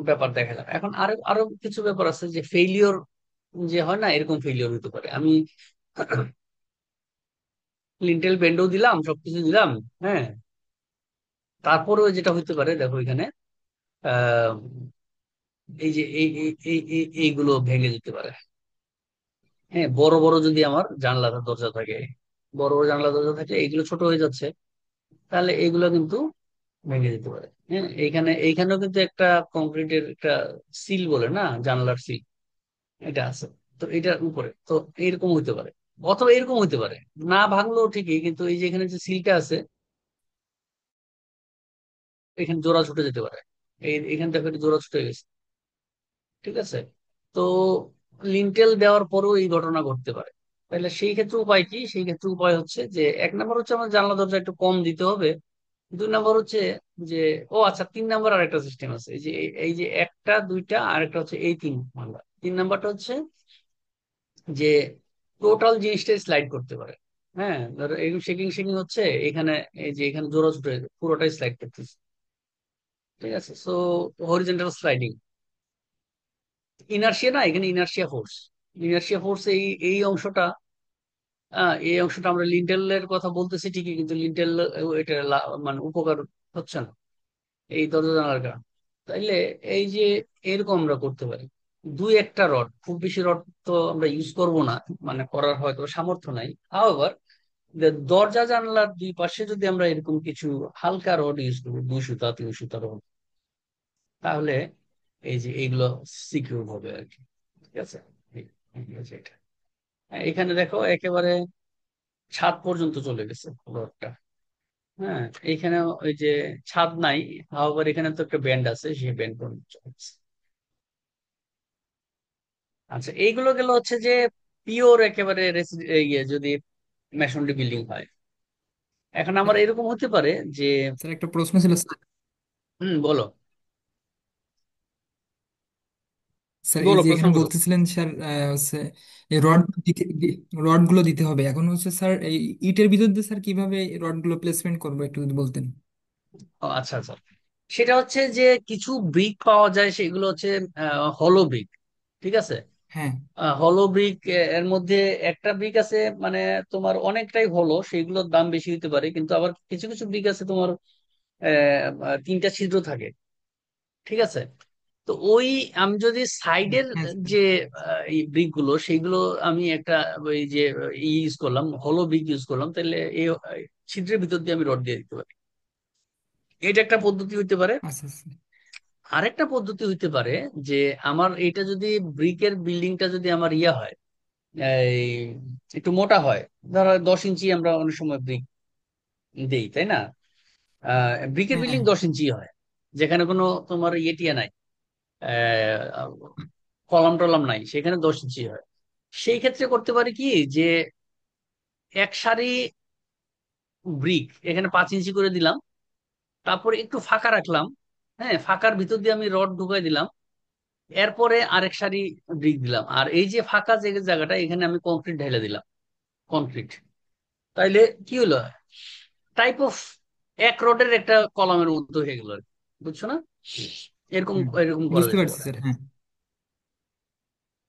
ব্যাপার দেখালাম। এখন আরো আরো কিছু ব্যাপার আছে, যে ফেইলিওর, যে হয় না, এরকম ফেইলিওর হতে পারে। আমি লিন্টেল বেন্ডও দিলাম, সবকিছু দিলাম, হ্যাঁ, তারপরেও যেটা হতে পারে, দেখো এখানে আহ এই যে এইগুলো ভেঙে যেতে পারে। হ্যাঁ, বড় বড় যদি আমার জানলা দরজা থাকে, বড় বড় জানলা দরজা থাকে, এগুলো ছোট হয়ে যাচ্ছে, তাহলে এগুলো কিন্তু ভেঙে যেতে পারে। হ্যাঁ, এইখানেও কিন্তু একটা কংক্রিটের একটা সিল বলে না, জানলার সিল, এটা আছে। তো এটার উপরে তো এরকম হইতে পারে, অথবা এরকম হইতে পারে, না ভাঙলেও ঠিকই, কিন্তু এই যে এখানে যে সিলটা আছে, এখানে জোড়া ছুটে যেতে পারে। এই এখান থেকে একটা জোড়া ছুটে গেছে। ঠিক আছে, তো লিন্টেল দেওয়ার পরেও এই ঘটনা ঘটতে পারে। তাহলে সেই ক্ষেত্রে উপায় কি, সেই ক্ষেত্রে উপায় হচ্ছে যে, এক নম্বর হচ্ছে আমার জানলা দরজা একটু কম দিতে হবে। 2 নম্বর হচ্ছে যে, ও আচ্ছা, 3 নম্বর আরেকটা সিস্টেম আছে, এই যে এই যে একটা দুইটা আরেকটা হচ্ছে এই 3 নাম্বার। 3 নাম্বারটা হচ্ছে যে টোটাল জিনিসটাই স্লাইড করতে পারে। হ্যাঁ, ধরো এরকম শেকিং শেকিং হচ্ছে এখানে, এই যে এখানে জোড়া ছুটে পুরোটাই স্লাইড করতেছে। ঠিক আছে, সো হরিজন্টাল স্লাইডিং, ইনার্শিয়া না, এখানে ইনার্শিয়া ফোর্স, ইনার্শিয়া ফোর্স এই এই অংশটা, এই অংশটা আমরা লিন্টেলের কথা বলতেছি ঠিকই, কিন্তু লিন্টেল এটা মানে উপকার হচ্ছে না এই দরজা জানালার কারণে। তাইলে এই যে এরকম আমরা করতে পারি, দুই একটা রড, খুব বেশি রড তো আমরা ইউজ করব না, মানে করার হয়তো সামর্থ্য নাই। হাওয়েভার দরজা জানলার দুই পাশে যদি আমরা এরকম কিছু হালকা রড ইউজ করবো, 2 সুতা 3 সুতা রড, তাহলে এই যে এইগুলো সিকিউর হবে আর কি। ঠিক আছে, এই হচ্ছে এটা। এখানে দেখো একেবারে ছাদ পর্যন্ত চলে গেছে রডটা। হ্যাঁ, এখানে ওই যে ছাদ নাই, আবার এখানে তো একটা ব্যান্ড আছে, সেই ব্যান্ড পর্যন্ত চলে গেছে। আচ্ছা, এইগুলো গেল হচ্ছে যে পিওর একেবারে ইয়ে যদি মেশনরি বিল্ডিং হয়। এখন আমার এরকম হতে পারে যে, স্যার একটা প্রশ্ন ছিল স্যার। বলো, স্যার এই বলো যে প্রশ্ন এখানে করো। বলতেছিলেন স্যার হচ্ছে এই রড গুলো দিতে হবে, এখন হচ্ছে স্যার এই ইটের ভিতর দিয়ে স্যার কিভাবে রড গুলো প্লেসমেন্ট করবো একটু যদি বলতেন। ও আচ্ছা আচ্ছা, সেটা হচ্ছে যে কিছু ব্রিক পাওয়া যায়, সেগুলো হচ্ছে হলো ব্রিক। ঠিক আছে, হ্যাঁ। হলো ব্রিক, এর মধ্যে একটা ব্রিক আছে মানে তোমার অনেকটাই হলো, সেগুলোর দাম বেশি হতে পারে, কিন্তু আবার কিছু কিছু ব্রিক আছে তোমার 3টা ছিদ্র থাকে। ঠিক আছে, তো ওই আমি যদি সাইডের হ্যাঁ স্যার। যে এই ব্রিক গুলো সেইগুলো আমি একটা ওই যে ইউজ করলাম, হলো ব্রিক ইউজ করলাম, তাহলে এই ছিদ্রের ভিতর দিয়ে আমি রড দিয়ে দিতে পারি। এটা একটা পদ্ধতি হইতে পারে। আচ্ছা আচ্ছা। আরেকটা পদ্ধতি হইতে পারে যে আমার এটা যদি ব্রিকের বিল্ডিংটা যদি আমার ইয়া হয়, এই একটু মোটা হয়, ধরো 10 ইঞ্চি আমরা অনেক সময় ব্রিক দেই, তাই না? ব্রিকের হ্যাঁ বিল্ডিং 10 ইঞ্চি হয়, যেখানে কোনো তোমার ইয়েটিয়া নাই, কলাম টলাম নাই, সেখানে 10 ইঞ্চি হয়। সেই ক্ষেত্রে করতে পারি কি, যে এক সারি ব্রিক এখানে 5 ইঞ্চি করে দিলাম, তারপরে একটু ফাঁকা রাখলাম, হ্যাঁ, ফাঁকার ভিতর দিয়ে আমি রড ঢুকাই দিলাম, এরপরে আরেক সারি ব্রিক দিলাম, আর এই যে ফাঁকা যে জায়গাটা এখানে আমি কংক্রিট ঢেলে দিলাম, কংক্রিট। তাইলে কি হলো, টাইপ অফ এক রডের একটা কলামের মধ্যে হয়ে গেল আর কি। বুঝছো না? এরকম হুম, এরকম করা বুঝতে যেতে পারছি পারে। স্যার, হ্যাঁ।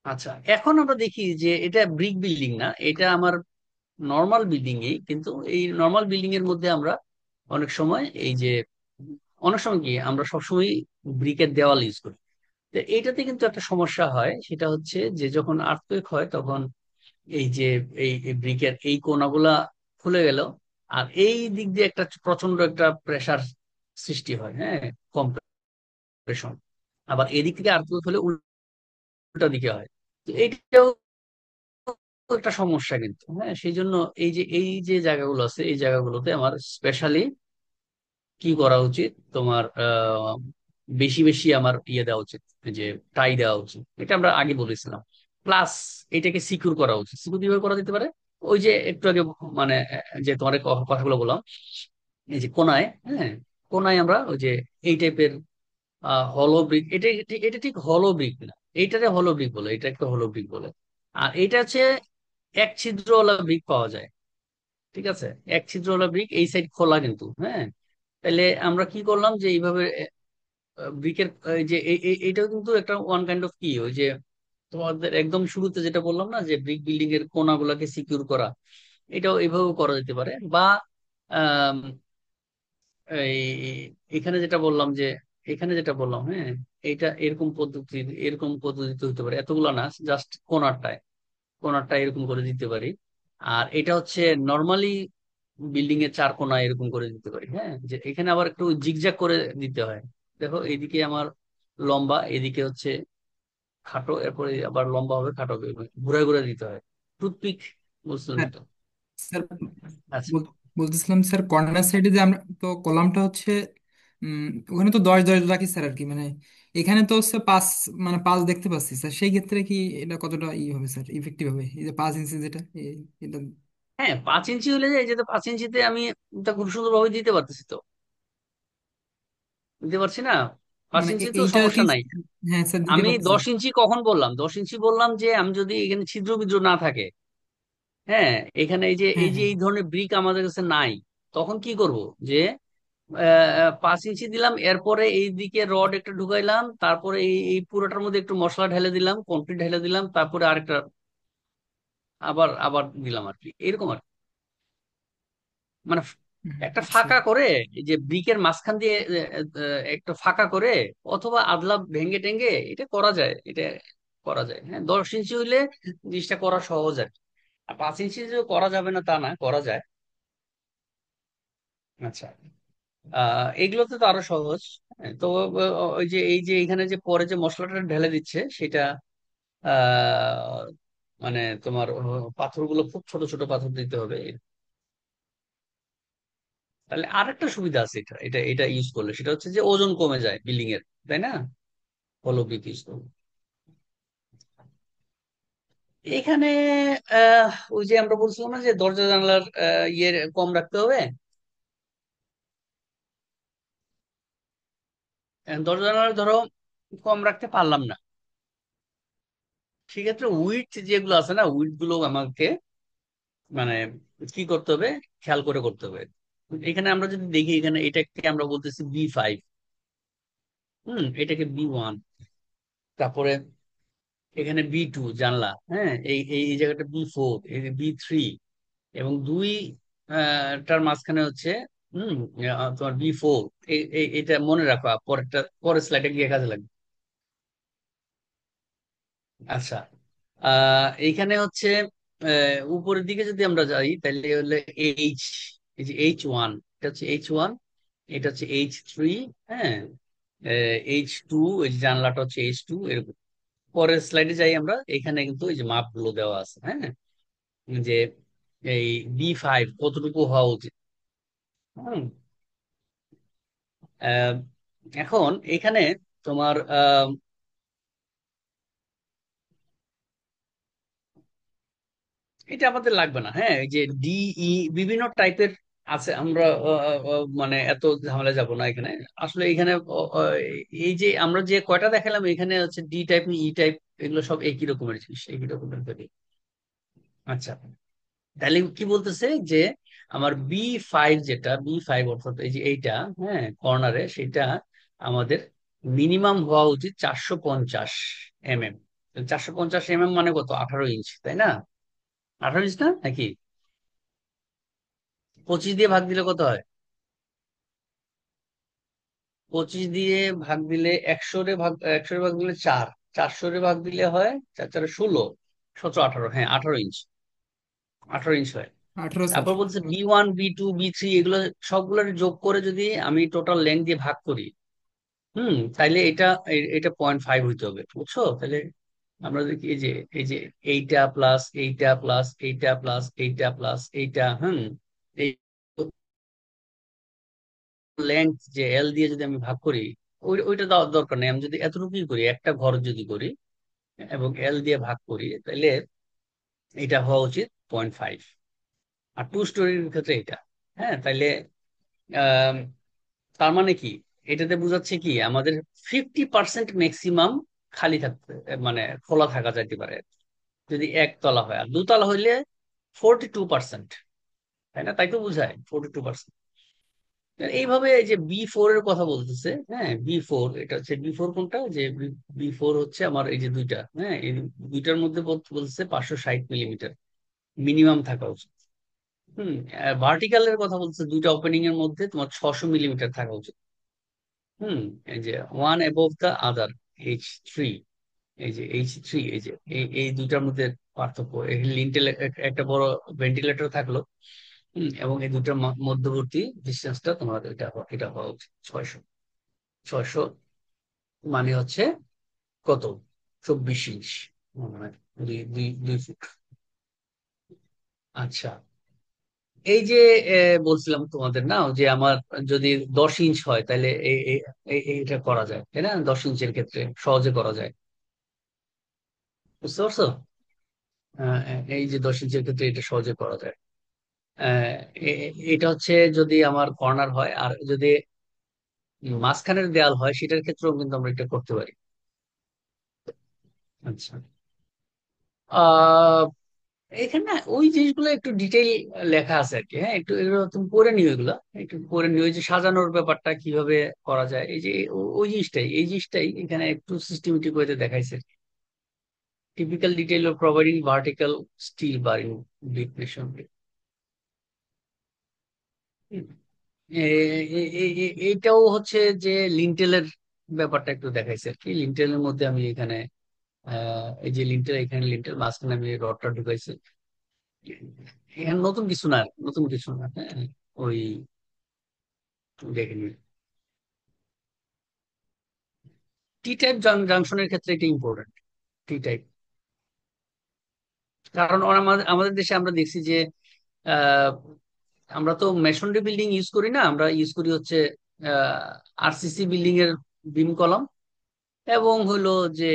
আচ্ছা, এখন আমরা দেখি যে এটা ব্রিক বিল্ডিং না, এটা আমার নর্মাল বিল্ডিং এই, কিন্তু এই নর্মাল বিল্ডিং এর মধ্যে আমরা অনেক সময় এই যে, অনেক সময় কি আমরা সবসময় ব্রিকের দেওয়াল ইউজ করি। তো এইটাতে কিন্তু একটা সমস্যা হয়, সেটা হচ্ছে যে যখন আর্থকুয়েক হয় তখন এই যে এই ব্রিকের এই কোনাগুলা খুলে গেল, আর এই দিক দিয়ে একটা প্রচন্ড একটা প্রেসার সৃষ্টি হয়, হ্যাঁ, কম্প্রেশন। আবার এদিক থেকে আর্থকুয়েক হলে উল্টা দিকে হয়। তো এইটাও একটা সমস্যা কিন্তু, হ্যাঁ, সেই জন্য এই যে জায়গাগুলো আছে এই জায়গাগুলোতে আমার স্পেশালি কি করা উচিত, তোমার বেশি বেশি আমার ইয়ে দেওয়া উচিত, এই যে টাই দেওয়া উচিত, এটা আমরা আগে বলেছিলাম। প্লাস এটাকে সিকিউর করা উচিত। সিকিউর কিভাবে করা যেতে পারে, ওই যে একটু আগে মানে যে তোমার কথাগুলো বললাম, এই যে কোনায়, হ্যাঁ, কোনায় আমরা ওই যে এই টাইপের হলো ব্রিক, এটা ঠিক হলো ব্রিক না, এইটারে হলো ব্রিক বলে, এটা একটা হলো ব্রিক বলে। আর এটা হচ্ছে এক ছিদ্রওয়ালা ব্রিক পাওয়া যায়। ঠিক আছে, এক ছিদ্রওয়ালা ব্রিক, এই সাইড খোলা কিন্তু, হ্যাঁ। তাহলে আমরা কি করলাম যে এইভাবে ব্রিকের যে এইটাও কিন্তু একটা ওয়ান কাইন্ড অফ কি, ওই যে তোমাদের একদম শুরুতে যেটা বললাম না, যে ব্রিক বিল্ডিং এর কোনাগুলাকে সিকিউর করা, এটাও এইভাবে করা যেতে পারে। বা আম, এই এখানে যেটা বললাম যে, এখানে যেটা বললাম, হ্যাঁ, এইটা এরকম পদ্ধতিতে হতে পারে, এতগুলো না, জাস্ট কোনারটায়, কোনারটা এরকম করে দিতে পারি। আর এটা হচ্ছে নর্মালি বিল্ডিং এর 4 কোণা এরকম করে দিতে পারি, হ্যাঁ, যে এখানে আবার একটু জিগজ্যাগ করে দিতে হয়। দেখো এইদিকে আমার লম্বা, এদিকে হচ্ছে খাটো, এরপরে আবার লম্বা হবে, খাটো হবে, ঘুরে ঘুরে দিতে হয়, টুথপিক, বুঝলেন হ্যাঁ তো? স্যার, আচ্ছা, বলতেছিলাম স্যার কর্নার সাইডে যে আমরা তো কলামটা হচ্ছে উম, ওখানে তো 10 10 রাখি স্যার আর কি, মানে এখানে তো হচ্ছে 5, মানে 5 দেখতে পাচ্ছি স্যার, সেই ক্ষেত্রে কি এটা কতটা ই হবে স্যার, ইফেক্টিভ হবে এই যে 5 ইঞ্চি যেটা এটা। হ্যাঁ, 5 ইঞ্চি হলে যায়, যে 5 ইঞ্চিতে আমি তা খুব সুন্দরভাবে দিতে পারতেছি তো, দিতে পারছি না, পাঁচ মানে ইঞ্চি তো এইটা কি? সমস্যা নাই। হ্যাঁ স্যার, দিতে আমি পারতেছি। 10 ইঞ্চি কখন বললাম, 10 ইঞ্চি বললাম যে আমি যদি এখানে ছিদ্র বিদ্র না থাকে, হ্যাঁ, এখানে এই যে হ্যাঁ, হ্যাঁ। এই ধরনের ব্রিক আমাদের কাছে নাই, তখন কি করব? যে 5 ইঞ্চি দিলাম, এরপরে এই দিকে রড একটা ঢুকাইলাম, তারপরে এই পুরোটার মধ্যে একটু মশলা ঢেলে দিলাম, কংক্রিট ঢেলে দিলাম, তারপরে আরেকটা আবার আবার দিলাম আর কি, এরকম আর কি। মানে একটা আচ্ছা। ফাঁকা করে, এই যে ব্রিকের মাঝখান দিয়ে একটা ফাঁকা করে, অথবা আদলা ভেঙে টেঙ্গে এটা করা যায়, এটা করা যায়। হ্যাঁ, 10 ইঞ্চি হইলে জিনিসটা করা সহজ আর কি। আর 5 ইঞ্চি যে করা যাবে না তা না, করা যায়। আচ্ছা, এগুলোতে তো আরো সহজ। হ্যাঁ, তো ওই যে এই যে এখানে যে পরে যে মশলাটা ঢেলে দিচ্ছে সেটা আহ মানে তোমার পাথরগুলো খুব ছোট ছোট পাথর দিতে হবে। তাহলে আরেকটা সুবিধা আছে, এটা এটা এটা ইউজ করলে, সেটা হচ্ছে যে ওজন কমে যায় বিল্ডিং এর, তাই না? হলো ব্রিক ইউজ করলে এখানে ওই যে আমরা বলছিলাম না যে দরজা জানলার ইয়ে কম রাখতে হবে। দরজা জানালা ধরো কম রাখতে পারলাম না, সেক্ষেত্রে উইড যেগুলো আছে না, উইড গুলো আমাকে মানে কি করতে হবে, খেয়াল করে করতে হবে। এখানে আমরা যদি দেখি, এখানে এটাকে আমরা বলতেছি B5, এটাকে B1, তারপরে এখানে B2 জানলা, হ্যাঁ, এই এই এই জায়গাটা B4, এই B3, এবং দুই টার মাঝখানে হচ্ছে তোমার B4। এটা মনে রাখো, পরেরটা পরের স্লাইডে গিয়ে কাজে লাগবে। আচ্ছা, এইখানে হচ্ছে উপরের দিকে যদি আমরা যাই তাহলে হলে এইচ, এই যে H1, এটা হচ্ছে H1, এটা হচ্ছে H3, হ্যাঁ, H2, এই যে জানলাটা হচ্ছে H2, এরকম। পরের স্লাইডে যাই আমরা, এখানে কিন্তু এই যে মাপগুলো দেওয়া আছে, হ্যাঁ, যে এই B5 কতটুকু হওয়া উচিত। হুম, আহ, এখন এখানে তোমার এটা আমাদের লাগবে না। হ্যাঁ, এই যে DE বিভিন্ন টাইপের আছে, আমরা মানে এত ঝামেলা যাব না এখানে। আসলে এখানে এই যে আমরা যে কয়টা দেখালাম, এখানে হচ্ছে D টাইপ, E টাইপ, এগুলো সব একই রকমের জিনিস, একই রকমের তৈরি। আচ্ছা, তাহলে কি বলতেছে যে আমার B5, যেটা B5 অর্থাৎ এই যে এইটা, হ্যাঁ, কর্নারে, সেটা আমাদের মিনিমাম হওয়া উচিত 450 mm। 450 mm মানে কত, 18 ইঞ্চ, তাই না? 18 ইঞ্চ না নাকি? 25 দিয়ে ভাগ দিলে কত হয়? 25 দিয়ে ভাগ দিলে 100 রে ভাগ দিলে 4, 400 রে ভাগ দিলে হয় 4 4 16, 17 18, হ্যাঁ 18 ইঞ্চ, 18 ইঞ্চ হয়। 18 স্যার। তারপর বলছে B1 B2 B3 এগুলো সবগুলোর যোগ করে যদি আমি টোটাল লেন্থ দিয়ে ভাগ করি, তাইলে এটা এটা 0.5 হইতে হবে, বুঝছো? তাহলে আমরা দেখি এই যে এইটা প্লাস এইটা প্লাস এইটা প্লাস এইটা প্লাস এইটা, এই লেন্থ যে এল দিয়ে যদি আমি ভাগ করি, ওইটা দেওয়ার দরকার নেই। আমি যদি এতটুকুই করি, একটা ঘর যদি করি এবং এল দিয়ে ভাগ করি, তাহলে এটা হওয়া উচিত 0.5। আর 2 স্টোরির ক্ষেত্রে এটা, হ্যাঁ, তাইলে আহ তার মানে কি, এটাতে বোঝাচ্ছে কি আমাদের 50% ম্যাক্সিমাম খালি থাকতে, মানে খোলা থাকা যাইতে পারে যদি একতলা হয়। আর দুতলা হইলে 42%, তাই না? তাই তো বোঝায় 42%। এইভাবে এই যে B4 এর কথা বলতেছে, হ্যাঁ, B4, এটা হচ্ছে B4 কোনটা, যে B4 হচ্ছে আমার এই যে দুইটা, হ্যাঁ, এই দুইটার মধ্যে বলতেছে 560 মিলিমিটার মিনিমাম থাকা উচিত। ভার্টিক্যালের কথা বলতেছে দুইটা ওপেনিং এর মধ্যে তোমার 600 মিলিমিটার থাকা উচিত। হুম, এই যে one above the other, H3, এই যে H3, এই যে এই দুইটার মধ্যে পার্থক্য। এই লিন্টেল একটা বড় ভেন্টিলেটর থাকলো, এবং এই দুইটার মধ্যবর্তী ডিস্টেন্সটা তোমার এটা হওয়া উচিত 600। 600 মানে হচ্ছে কত, 24 ইঞ্চ, মানে 2 ফুট। আচ্ছা, এই যে বলছিলাম তোমাদের না, যে আমার যদি 10 ইঞ্চ হয় তাহলে এটা করা যায়, তাই না? 10 ইঞ্চের ক্ষেত্রে সহজে করা যায়, বুঝতে পারছো? এই যে 10 ইঞ্চের ক্ষেত্রে এটা সহজে করা যায়। আহ, এটা হচ্ছে যদি আমার কর্নার হয়, আর যদি মাঝখানের দেয়াল হয় সেটার ক্ষেত্রেও কিন্তু আমরা এটা করতে পারি। আচ্ছা, এখানে না ওই জিনিসগুলো একটু ডিটেইল লেখা আছে আর কি। হ্যাঁ, একটু এগুলো তুমি পড়ে নিও, এগুলো একটু পড়ে নিও। ওই যে সাজানোর ব্যাপারটা কিভাবে করা যায়, এই যে ওই জিনিসটাই, এই জিনিসটাই এখানে একটু সিস্টেমেটিক ওয়েতে দেখাইছে। Typical detail of providing vertical still bar in brick machinery. এইটাও হচ্ছে যে লিন্টেলের ব্যাপারটা একটু দেখাইছে আর কি। লিন্টেলের মধ্যে আমি এখানে এই যে লিন্টেল, এখানে লিন্টেল মাঝখানে আমি রডটা ঢুকাইছি। এখানে নতুন কিছু না, নতুন কিছু না। হ্যাঁ, ওই দেখে নিন, টি টাইপ জাংশনের ক্ষেত্রে এটা ইম্পর্টেন্ট। টি টাইপ, কারণ আমাদের আমাদের দেশে আমরা দেখছি যে আহ, আমরা তো মেশনরি বিল্ডিং ইউজ করি না, আমরা ইউজ করি হচ্ছে আরসিসি বিল্ডিং এর বিম কলাম এবং হলো যে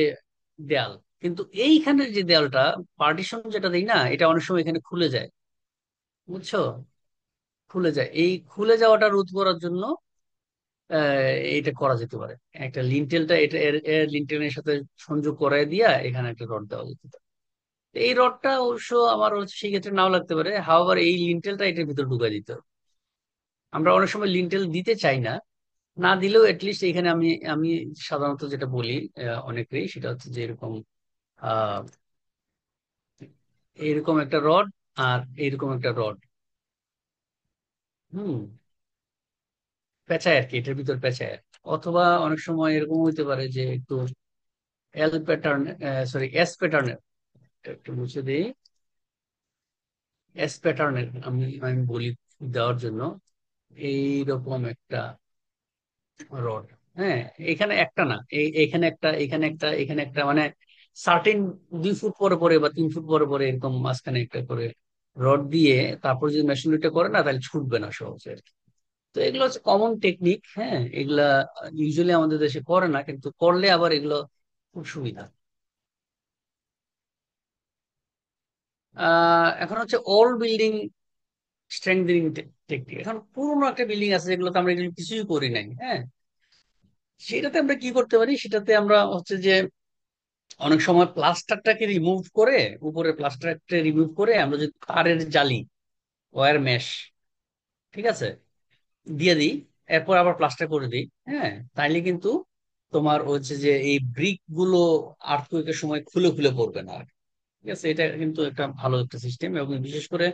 দেয়াল। কিন্তু এইখানের যে দেয়ালটা, পার্টিশন যেটা দিই না, এটা অনেক সময় এখানে খুলে যায়, বুঝছো? খুলে যায়, এই খুলে যাওয়াটা রোধ করার জন্য এটা করা যেতে পারে। একটা লিন্টেলটা এটা লিন্টেলের সাথে সংযোগ করায় দিয়া এখানে একটা রড দেওয়া যেতে পারে। এই রডটা অবশ্য আমার হচ্ছে সেই ক্ষেত্রে নাও লাগতে পারে, হাওয়ার এই লিন্টেলটা এটার ভিতর ঢুকাই দিতে হবে। আমরা অনেক সময় লিন্টেল দিতে চাই না, না দিলেও এটলিস্ট এখানে আমি আমি সাধারণত যেটা বলি অনেকেই, সেটা হচ্ছে যে এরকম আহ এরকম একটা রড আর এরকম একটা রড, হুম, পেঁচায় আর কি, এটার ভিতর পেঁচায়। অথবা অনেক সময় এরকম হইতে পারে যে একটু এল প্যাটার্ন, সরি এস প্যাটার্নের, একটু মুছে দিই, এস প্যাটার্নের আমি আমি বলি দেওয়ার জন্য এইরকম একটা রড। হ্যাঁ, এখানে একটা না, এখানে একটা, এখানে একটা, এখানে একটা, মানে সার্টেন 2 ফুট পরে পরে বা 3 ফুট পরে পরে এরকম মাঝখানে একটা করে রড দিয়ে তারপর যদি মেশিনরিটা করে না, তাহলে ছুটবে না সহজে আর কি। তো এগুলো হচ্ছে কমন টেকনিক। হ্যাঁ, এগুলা ইউজুয়ালি আমাদের দেশে করে না, কিন্তু করলে আবার এগুলো খুব সুবিধা। এখন হচ্ছে ওল্ড বিল্ডিং স্ট্রেংথেনিং টেকনিক। এখন পুরোনো একটা বিল্ডিং আছে যেগুলোতে আমরা এগুলো কিছুই করি নাই, হ্যাঁ, সেটাতে আমরা কি করতে পারি, সেটাতে আমরা হচ্ছে যে অনেক সময় প্লাস্টারটাকে রিমুভ করে, উপরে প্লাস্টারটা রিমুভ করে আমরা যদি তারের জালি, ওয়্যার মেশ, ঠিক আছে, দিয়ে দিই, এরপর আবার প্লাস্টার করে দিই, হ্যাঁ, তাইলে কিন্তু তোমার হচ্ছে যে এই ব্রিক গুলো আর্থকুয়েকের সময় খুলে খুলে পড়বে না আর। ঠিক আছে, এটা কিন্তু একটা ভালো একটা সিস্টেম। এবং বিশেষ করে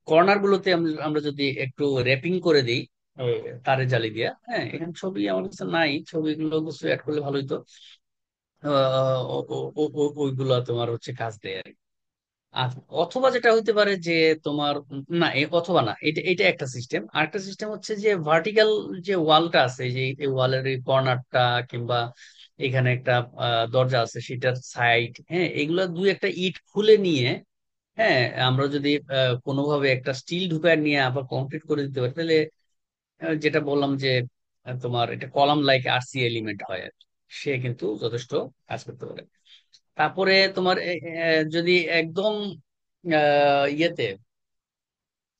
কর্নার গুলোতে আমরা যদি একটু র্যাপিং করে দিই ওই তারের জালি দিয়া। হ্যাঁ, এখানে ছবি আমার কাছে নাই, ছবিগুলো কিছু অ্যাড করলে ভালো হতো। ওইগুলা তোমার হচ্ছে কাজ দেয় আর কি। আর অথবা যেটা হইতে পারে যে তোমার না, অথবা না, এটা এটা একটা সিস্টেম। আরেকটা সিস্টেম হচ্ছে যে ভার্টিক্যাল যে ওয়ালটা আছে, যে এই ওয়ালের এই কর্নারটা কিংবা এখানে একটা দরজা আছে সেটার সাইড, হ্যাঁ, এগুলা দুই একটা ইট খুলে নিয়ে, হ্যাঁ, আমরা যদি কোনোভাবে একটা স্টিল ঢুকায় নিয়ে আবার কমপ্লিট করে দিতে পারি, তাহলে যেটা বললাম যে তোমার এটা কলাম লাইক আরসি এলিমেন্ট হয় আর কি। সে কিন্তু যথেষ্ট কাজ করতে পারে। তারপরে তোমার যদি একদম ইয়েতে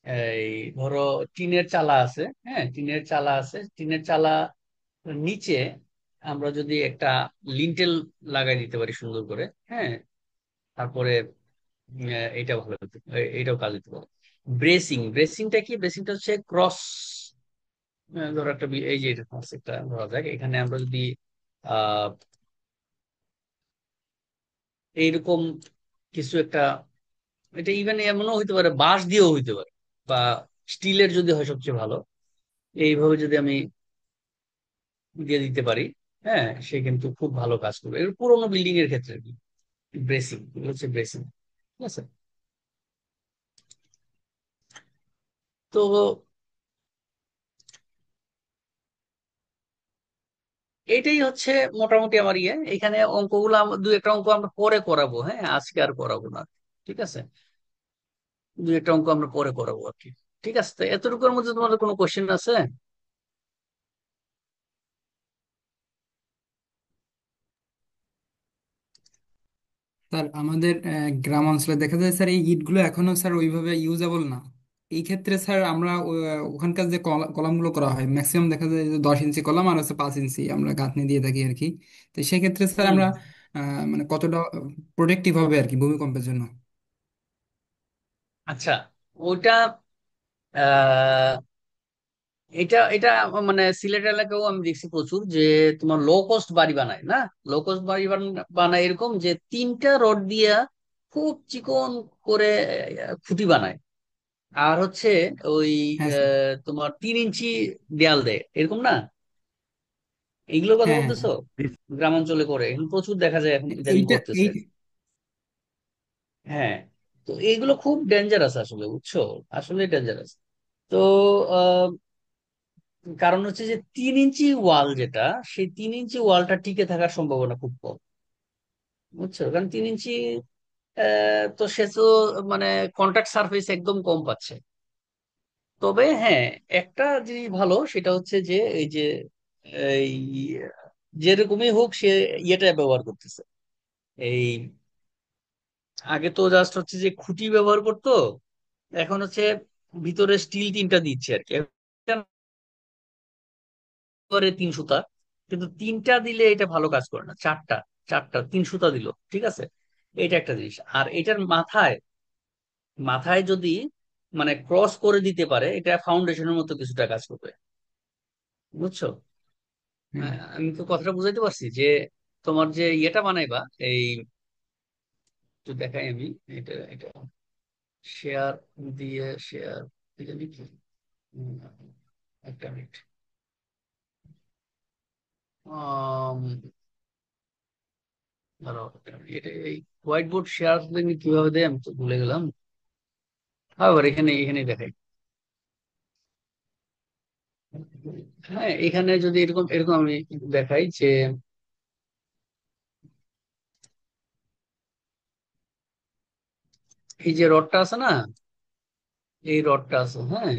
এই ধরো টিনের চালা আছে, হ্যাঁ, টিনের চালা আছে, টিনের চালা নিচে আমরা যদি একটা লিন্টেল লাগাই দিতে পারি সুন্দর করে, হ্যাঁ, তারপরে এটা ভালো হতে, এটাও কাজ দিতে পারে। ব্রেসিং, ব্রেসিংটা কি? ব্রেসিংটা হচ্ছে ক্রস, ধরো একটা এই যে এটা আছে, একটা ধরা যাক এখানে আমরা যদি আহ এইরকম কিছু একটা, এটা ইভেন এমনও হইতে পারে বাঁশ দিয়েও হইতে পারে, বা স্টিলের যদি হয় সবচেয়ে ভালো। এইভাবে যদি আমি দিয়ে দিতে পারি, হ্যাঁ, সে কিন্তু খুব ভালো কাজ করবে। এর পুরোনো বিল্ডিং এর ক্ষেত্রে ব্রেসিং, এগুলো হচ্ছে ব্রেসিং। ঠিক আছে, তো এইটাই হচ্ছে মোটামুটি আমার ইয়ে। এখানে অঙ্কগুলো দু একটা অঙ্ক আমরা পরে করাবো, হ্যাঁ, আজকে আর করাবো না। ঠিক আছে, দু একটা অঙ্ক আমরা পরে করাবো আর কি। ঠিক আছে, তো এতটুকুর মধ্যে তোমাদের কোনো কোশ্চেন আছে? স্যার আমাদের গ্রাম অঞ্চলে দেখা যায় স্যার এই ইটগুলো এখনো স্যার ওইভাবে ইউজেবল না। এই ক্ষেত্রে স্যার আমরা ওখানকার যে কলামগুলো করা হয় ম্যাক্সিমাম দেখা যায় যে 10 ইঞ্চি কলাম আর হচ্ছে 5 ইঞ্চি আমরা গাঁথনি দিয়ে থাকি আর কি। তো সেক্ষেত্রে স্যার হুম, আমরা মানে কতটা প্রোটেক্টিভ হবে আর কি ভূমিকম্পের জন্য। আচ্ছা, ওইটা আহ এটা এটা মানে সিলেট এলাকাও আমি দেখছি প্রচুর, যে তোমার লো কস্ট বাড়ি বানায় না। লো কস্ট বাড়ি বানায় এরকম যে তিনটা রড দিয়া খুব চিকন করে খুঁটি বানায়, আর হচ্ছে ওই হ্যাঁ স্যার। তোমার 3 ইঞ্চি দেয়াল দেয় এরকম না। এইগুলোর কথা হ্যাঁ হ্যাঁ বলতেছো? গ্রামাঞ্চলে করে এখন প্রচুর দেখা যায়, এখন হ্যাঁ। ইদানিং এইটা করতেছে। এই হ্যাঁ, তো এইগুলো খুব ডেঞ্জারাস আসলে, বুঝছো? আসলে ডেঞ্জারাস। তো আহ, কারণ হচ্ছে যে 3 ইঞ্চি ওয়াল যেটা, সেই 3 ইঞ্চি ওয়ালটা টিকে থাকার সম্ভাবনা খুব কম, বুঝছো? কারণ 3 ইঞ্চি তো সে তো মানে কন্ট্যাক্ট সারফেস একদম কম পাচ্ছে। তবে হ্যাঁ, একটা জিনিস ভালো, সেটা হচ্ছে যে এই যে এই যেরকমই হোক সে ইয়েটা ব্যবহার করতেছে। এই আগে তো জাস্ট হচ্ছে যে খুঁটি ব্যবহার করতো, এখন হচ্ছে ভিতরে স্টিল 3টা দিচ্ছে আর কি। করে 3 সুতা, কিন্তু 3টা দিলে এটা ভালো কাজ করে না, 4টা। 3 সুতা দিল, ঠিক আছে। এটা একটা জিনিস। আর এটার মাথায় মাথায় যদি মানে ক্রস করে দিতে পারে, এটা ফাউন্ডেশনের মতো কিছুটা কাজ করবে, বুঝছো? হুম। আমি তো কথাটা বুঝাইতে পারছি যে তোমার যে ইয়েটা বানাইবা, এই একটু দেখাই আমি। এটা এটা শেয়ার দিয়ে শেয়ার দিয়ে কি, উম, একটা মিনিট। আম, দাঁড়াও, এটা এই হোয়াইট বোর্ড শেয়ার কিভাবে দেয় আমি তো ভুলে গেলাম। আবার এখানে এখানে দেখাই। হ্যাঁ, এখানে যদি এরকম এরকম আমি দেখাই যে এই যে রডটা আছে না, এই রডটা আছে, হ্যাঁ,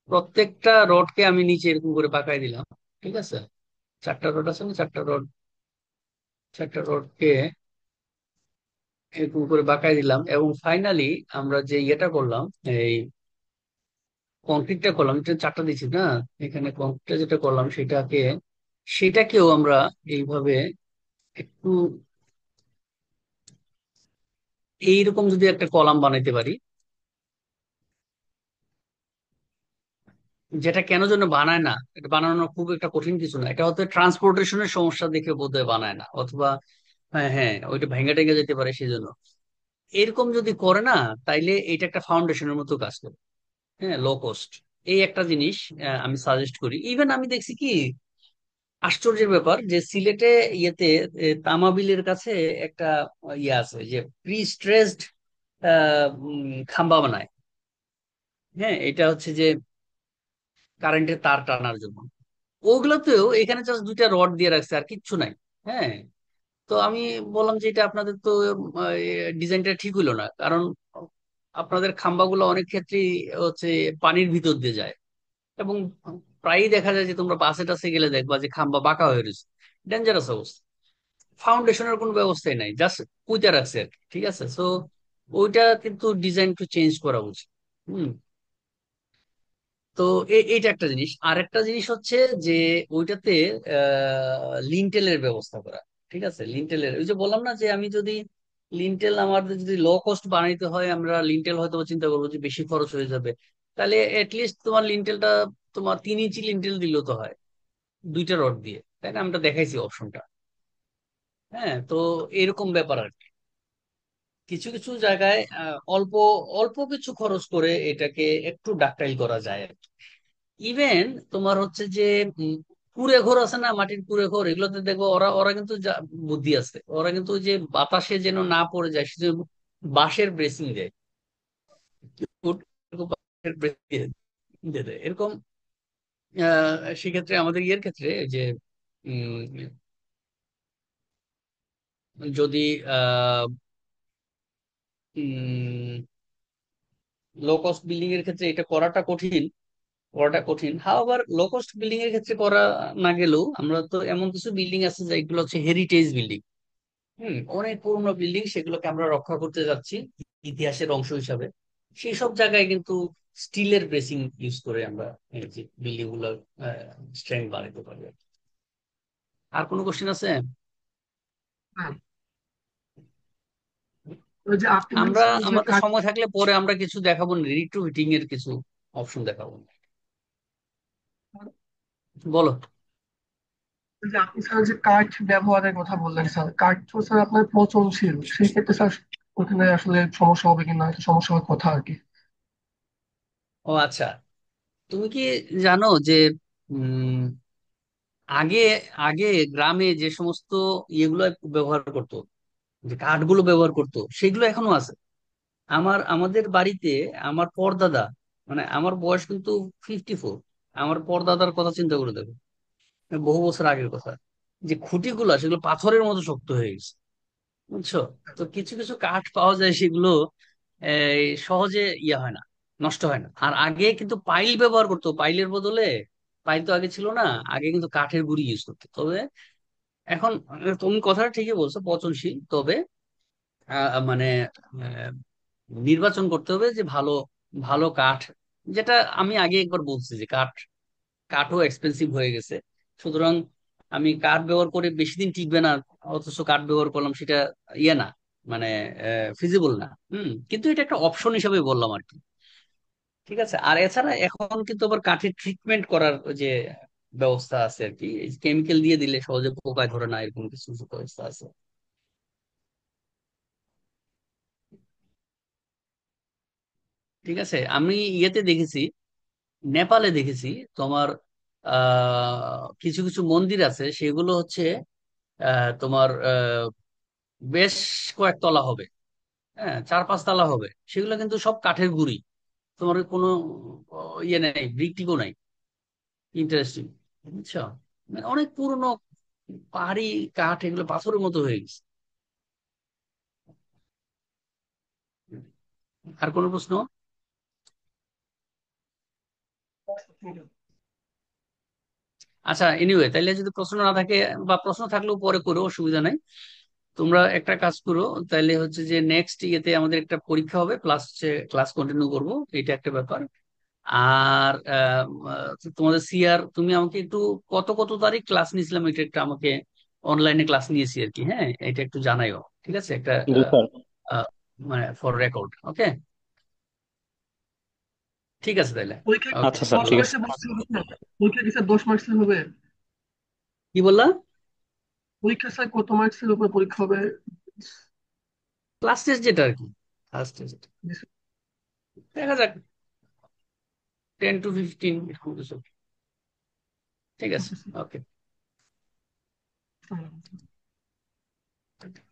প্রত্যেকটা রডকে আমি নিচে এরকম করে পাকাই দিলাম, ঠিক আছে। 4টা রড আছে না, 4টা রড, 4টা রডকে এরকম করে বাঁকাই দিলাম, এবং ফাইনালি আমরা যে ইয়েটা করলাম, এই কংক্রিটটা করলাম, এটা 4টা দিচ্ছি না, এখানে কংক্রিটটা যেটা করলাম সেটাকেও আমরা এইভাবে একটু এইরকম যদি একটা কলাম বানাইতে পারি, যেটা কেন জন্য বানায় না, এটা বানানো খুব একটা কঠিন কিছু না, এটা হয়তো ট্রান্সপোর্টেশনের সমস্যা দেখে বোধহয় বানায় না, অথবা হ্যাঁ হ্যাঁ ওইটা ভেঙে টেঙে যেতে পারে সেজন্য। এরকম যদি করে না, তাইলে এটা একটা ফাউন্ডেশনের মতো কাজ করে। হ্যাঁ, লো কস্ট এই একটা জিনিস আমি সাজেস্ট করি। ইভেন আমি দেখছি কি আশ্চর্যের ব্যাপার, যে সিলেটে ইয়েতে তামাবিলের কাছে একটা ইয়ে আছে যে প্রি স্ট্রেসড খাম্বা বানায়। হ্যাঁ, এটা হচ্ছে যে কারেন্টের তার টানার জন্য। ওগুলোতেও এখানে জাস্ট 2টা রড দিয়ে রাখছে, আর কিচ্ছু নাই। হ্যাঁ, তো আমি বললাম যে এটা আপনাদের তো ডিজাইনটা ঠিক হইলো না, কারণ আপনাদের খাম্বাগুলো অনেক ক্ষেত্রেই হচ্ছে পানির ভিতর দিয়ে যায়, এবং প্রায়ই দেখা যায় যে তোমরা বাসে টাসে গেলে দেখবা যে খাম্বা বাঁকা হয়ে রয়েছে, ডেঞ্জারাস অবস্থা। ফাউন্ডেশনের কোনো ব্যবস্থাই নাই, জাস্ট কুইতা রাখছে আর কি, ঠিক আছে। সো ওইটা কিন্তু ডিজাইন একটু চেঞ্জ করা উচিত। হুম। তো এইটা একটা জিনিস। আর একটা জিনিস হচ্ছে যে ওইটাতে লিন্টেলের ব্যবস্থা করা, ঠিক আছে। লিন্টেলের ওই যে বললাম না, যে আমি যদি লিন্টেল আমাদের যদি লো কস্ট বানাইতে হয়, আমরা লিন্টেল হয়তো চিন্তা করবো যে বেশি খরচ হয়ে যাবে, তাহলে এটলিস্ট তোমার লিন্টেলটা তোমার 3 ইঞ্চি লিন্টেল দিলেও তো হয়, 2টা রড দিয়ে, তাই না? আমরা দেখাইছি অপশনটা। হ্যাঁ, তো এরকম ব্যাপার আর কি। কিছু কিছু জায়গায় অল্প অল্প কিছু খরচ করে এটাকে একটু ডাক্তাইল করা যায়। ইভেন তোমার হচ্ছে যে উম, কুঁড়ে ঘর আছে না, মাটির কুঁড়ে ঘর, এগুলোতে দেখবো ওরা ওরা কিন্তু বুদ্ধি আছে, ওরা কিন্তু ওই যে বাতাসে যেন না পড়ে যায় সেজন্য বাঁশের ব্রেসিং দেয়। বাঁশের ব্রেসিং দিয়ে দেয় এরকম। সেক্ষেত্রে আমাদের ইয়ের ক্ষেত্রে যে উম, যদি লো কস্ট বিল্ডিং এর ক্ষেত্রে এটা করাটা কঠিন। হাওয়ার লো কস্ট বিল্ডিং এর ক্ষেত্রে করা না গেলেও, আমরা তো এমন কিছু বিল্ডিং আছে যেগুলো হচ্ছে হেরিটেজ বিল্ডিং, অনেক পুরনো বিল্ডিং, সেগুলোকে আমরা রক্ষা করতে যাচ্ছি ইতিহাসের অংশ হিসাবে। সেই সব জায়গায় কিন্তু স্টিলের ব্রেসিং ইউজ করে আমরা এই যে বিল্ডিং গুলোর স্ট্রেংথ বাড়াতে পারি আর কি। আর কোনো কোশ্চেন আছে? হ্যাঁ, ওই যে আপনি আমরা বলছিলেন যে আমাদের কাঠ, সময় থাকলে পরে আমরা কিছু দেখাবো, রেডি টু হিটিং এর কিছু অপশন দেখাবো। বলো। ওই যে আপনি স্যার যে কাঠ ব্যবহারের কথা বললেন স্যার, কাঠ তো স্যার আপনার পচনশীল, সেই ক্ষেত্রে স্যার ওখানে আসলে সমস্যা হবে কিনা, সমস্যা হওয়ার কথা আর কি। ও আচ্ছা, তুমি কি জানো যে উম আগে আগে গ্রামে যে সমস্ত ইয়েগুলো ব্যবহার করতো, যে কাঠগুলো ব্যবহার করতো, সেগুলো এখনো আছে। আমাদের বাড়িতে আমার পরদাদা, মানে আমার বয়স কিন্তু 54, আমার পরদাদার কথা চিন্তা করে দেখো, বহু বছর আগের কথা, যে খুঁটিগুলো সেগুলো পাথরের মতো শক্ত হয়ে গেছে, বুঝছো? তো কিছু কিছু কাঠ পাওয়া যায় সেগুলো সহজে ইয়ে হয় না, নষ্ট হয় না। আর আগে কিন্তু পাইল ব্যবহার করতো, পাইলের বদলে, পাইল তো আগে ছিল না, আগে কিন্তু কাঠের গুঁড়ি ইউজ করতো। তবে এখন তুমি কথাটা ঠিকই বলছো, পচনশীল। তবে মানে আহ, নির্বাচন করতে হবে যে ভালো ভালো কাঠ, যেটা আমি আগে একবার বলছি যে কাঠও এক্সপেন্সিভ হয়ে গেছে। সুতরাং আমি কাঠ ব্যবহার করে বেশি দিন টিকবে না, অথচ কাঠ ব্যবহার করলাম সেটা ইয়ে না, মানে ফিজিবল না। কিন্তু এটা একটা অপশন হিসেবে বললাম আর কি। ঠিক আছে। আর এছাড়া এখন কিন্তু আবার কাঠের ট্রিটমেন্ট করার ওই যে ব্যবস্থা আছে আর কি, কেমিক্যাল দিয়ে দিলে সহজে পোকায় ধরে না, এরকম কিছু কিছু ব্যবস্থা আছে। ঠিক আছে। আমি ইয়েতে দেখেছি, নেপালে দেখেছি তোমার কিছু কিছু মন্দির আছে, সেগুলো হচ্ছে তোমার বেশ কয়েক তলা হবে, হ্যাঁ 4-5 তলা হবে, সেগুলো কিন্তু সব কাঠের গুঁড়ি, তোমার কোনো ইয়ে নেই, ব্রিক টিকও নাই। ইন্টারেস্টিং, বুঝছো? মানে অনেক পুরনো পাহাড়ি কাঠ, এগুলো পাথরের মতো হয়ে গেছে। আর কোনো প্রশ্ন? আচ্ছা, এনিওয়ে, তাইলে যদি প্রশ্ন না থাকে, বা প্রশ্ন থাকলেও পরে করো, অসুবিধা নাই। তোমরা একটা কাজ করো, তাইলে হচ্ছে যে নেক্সট ইয়েতে আমাদের একটা পরীক্ষা হবে, প্লাস হচ্ছে ক্লাস কন্টিনিউ করব, এটা একটা ব্যাপার। আর তোমাদের সিআর, তুমি আমাকে একটু কত কত তারিখ ক্লাস নিয়েছিলাম এটা একটা আমাকে, অনলাইনে ক্লাস নিয়েছি আর কি, হ্যাঁ এটা একটু জানাইও, ঠিক আছে? একটা জি স্যার। আহ, মানে ফর রেকর্ড, ওকে? ঠিক আছে তাইলে। পরীক্ষা ওকে, আচ্ছা স্যার, কত ঠিক আছে। মার্কসের বলতে হবে স্যার? পরীক্ষা কি স্যার 10 মার্কসের হবে? কি বললা? পরীক্ষা স্যার কত মার্কসের উপর পরীক্ষা হবে? ক্লাস টেস্ট যেটা আর কি, ক্লাস টেস্ট, দেখা যাক, 10 to 15 এরকম কিছু। ঠিক আছে। ওকে ওকে। স্যার।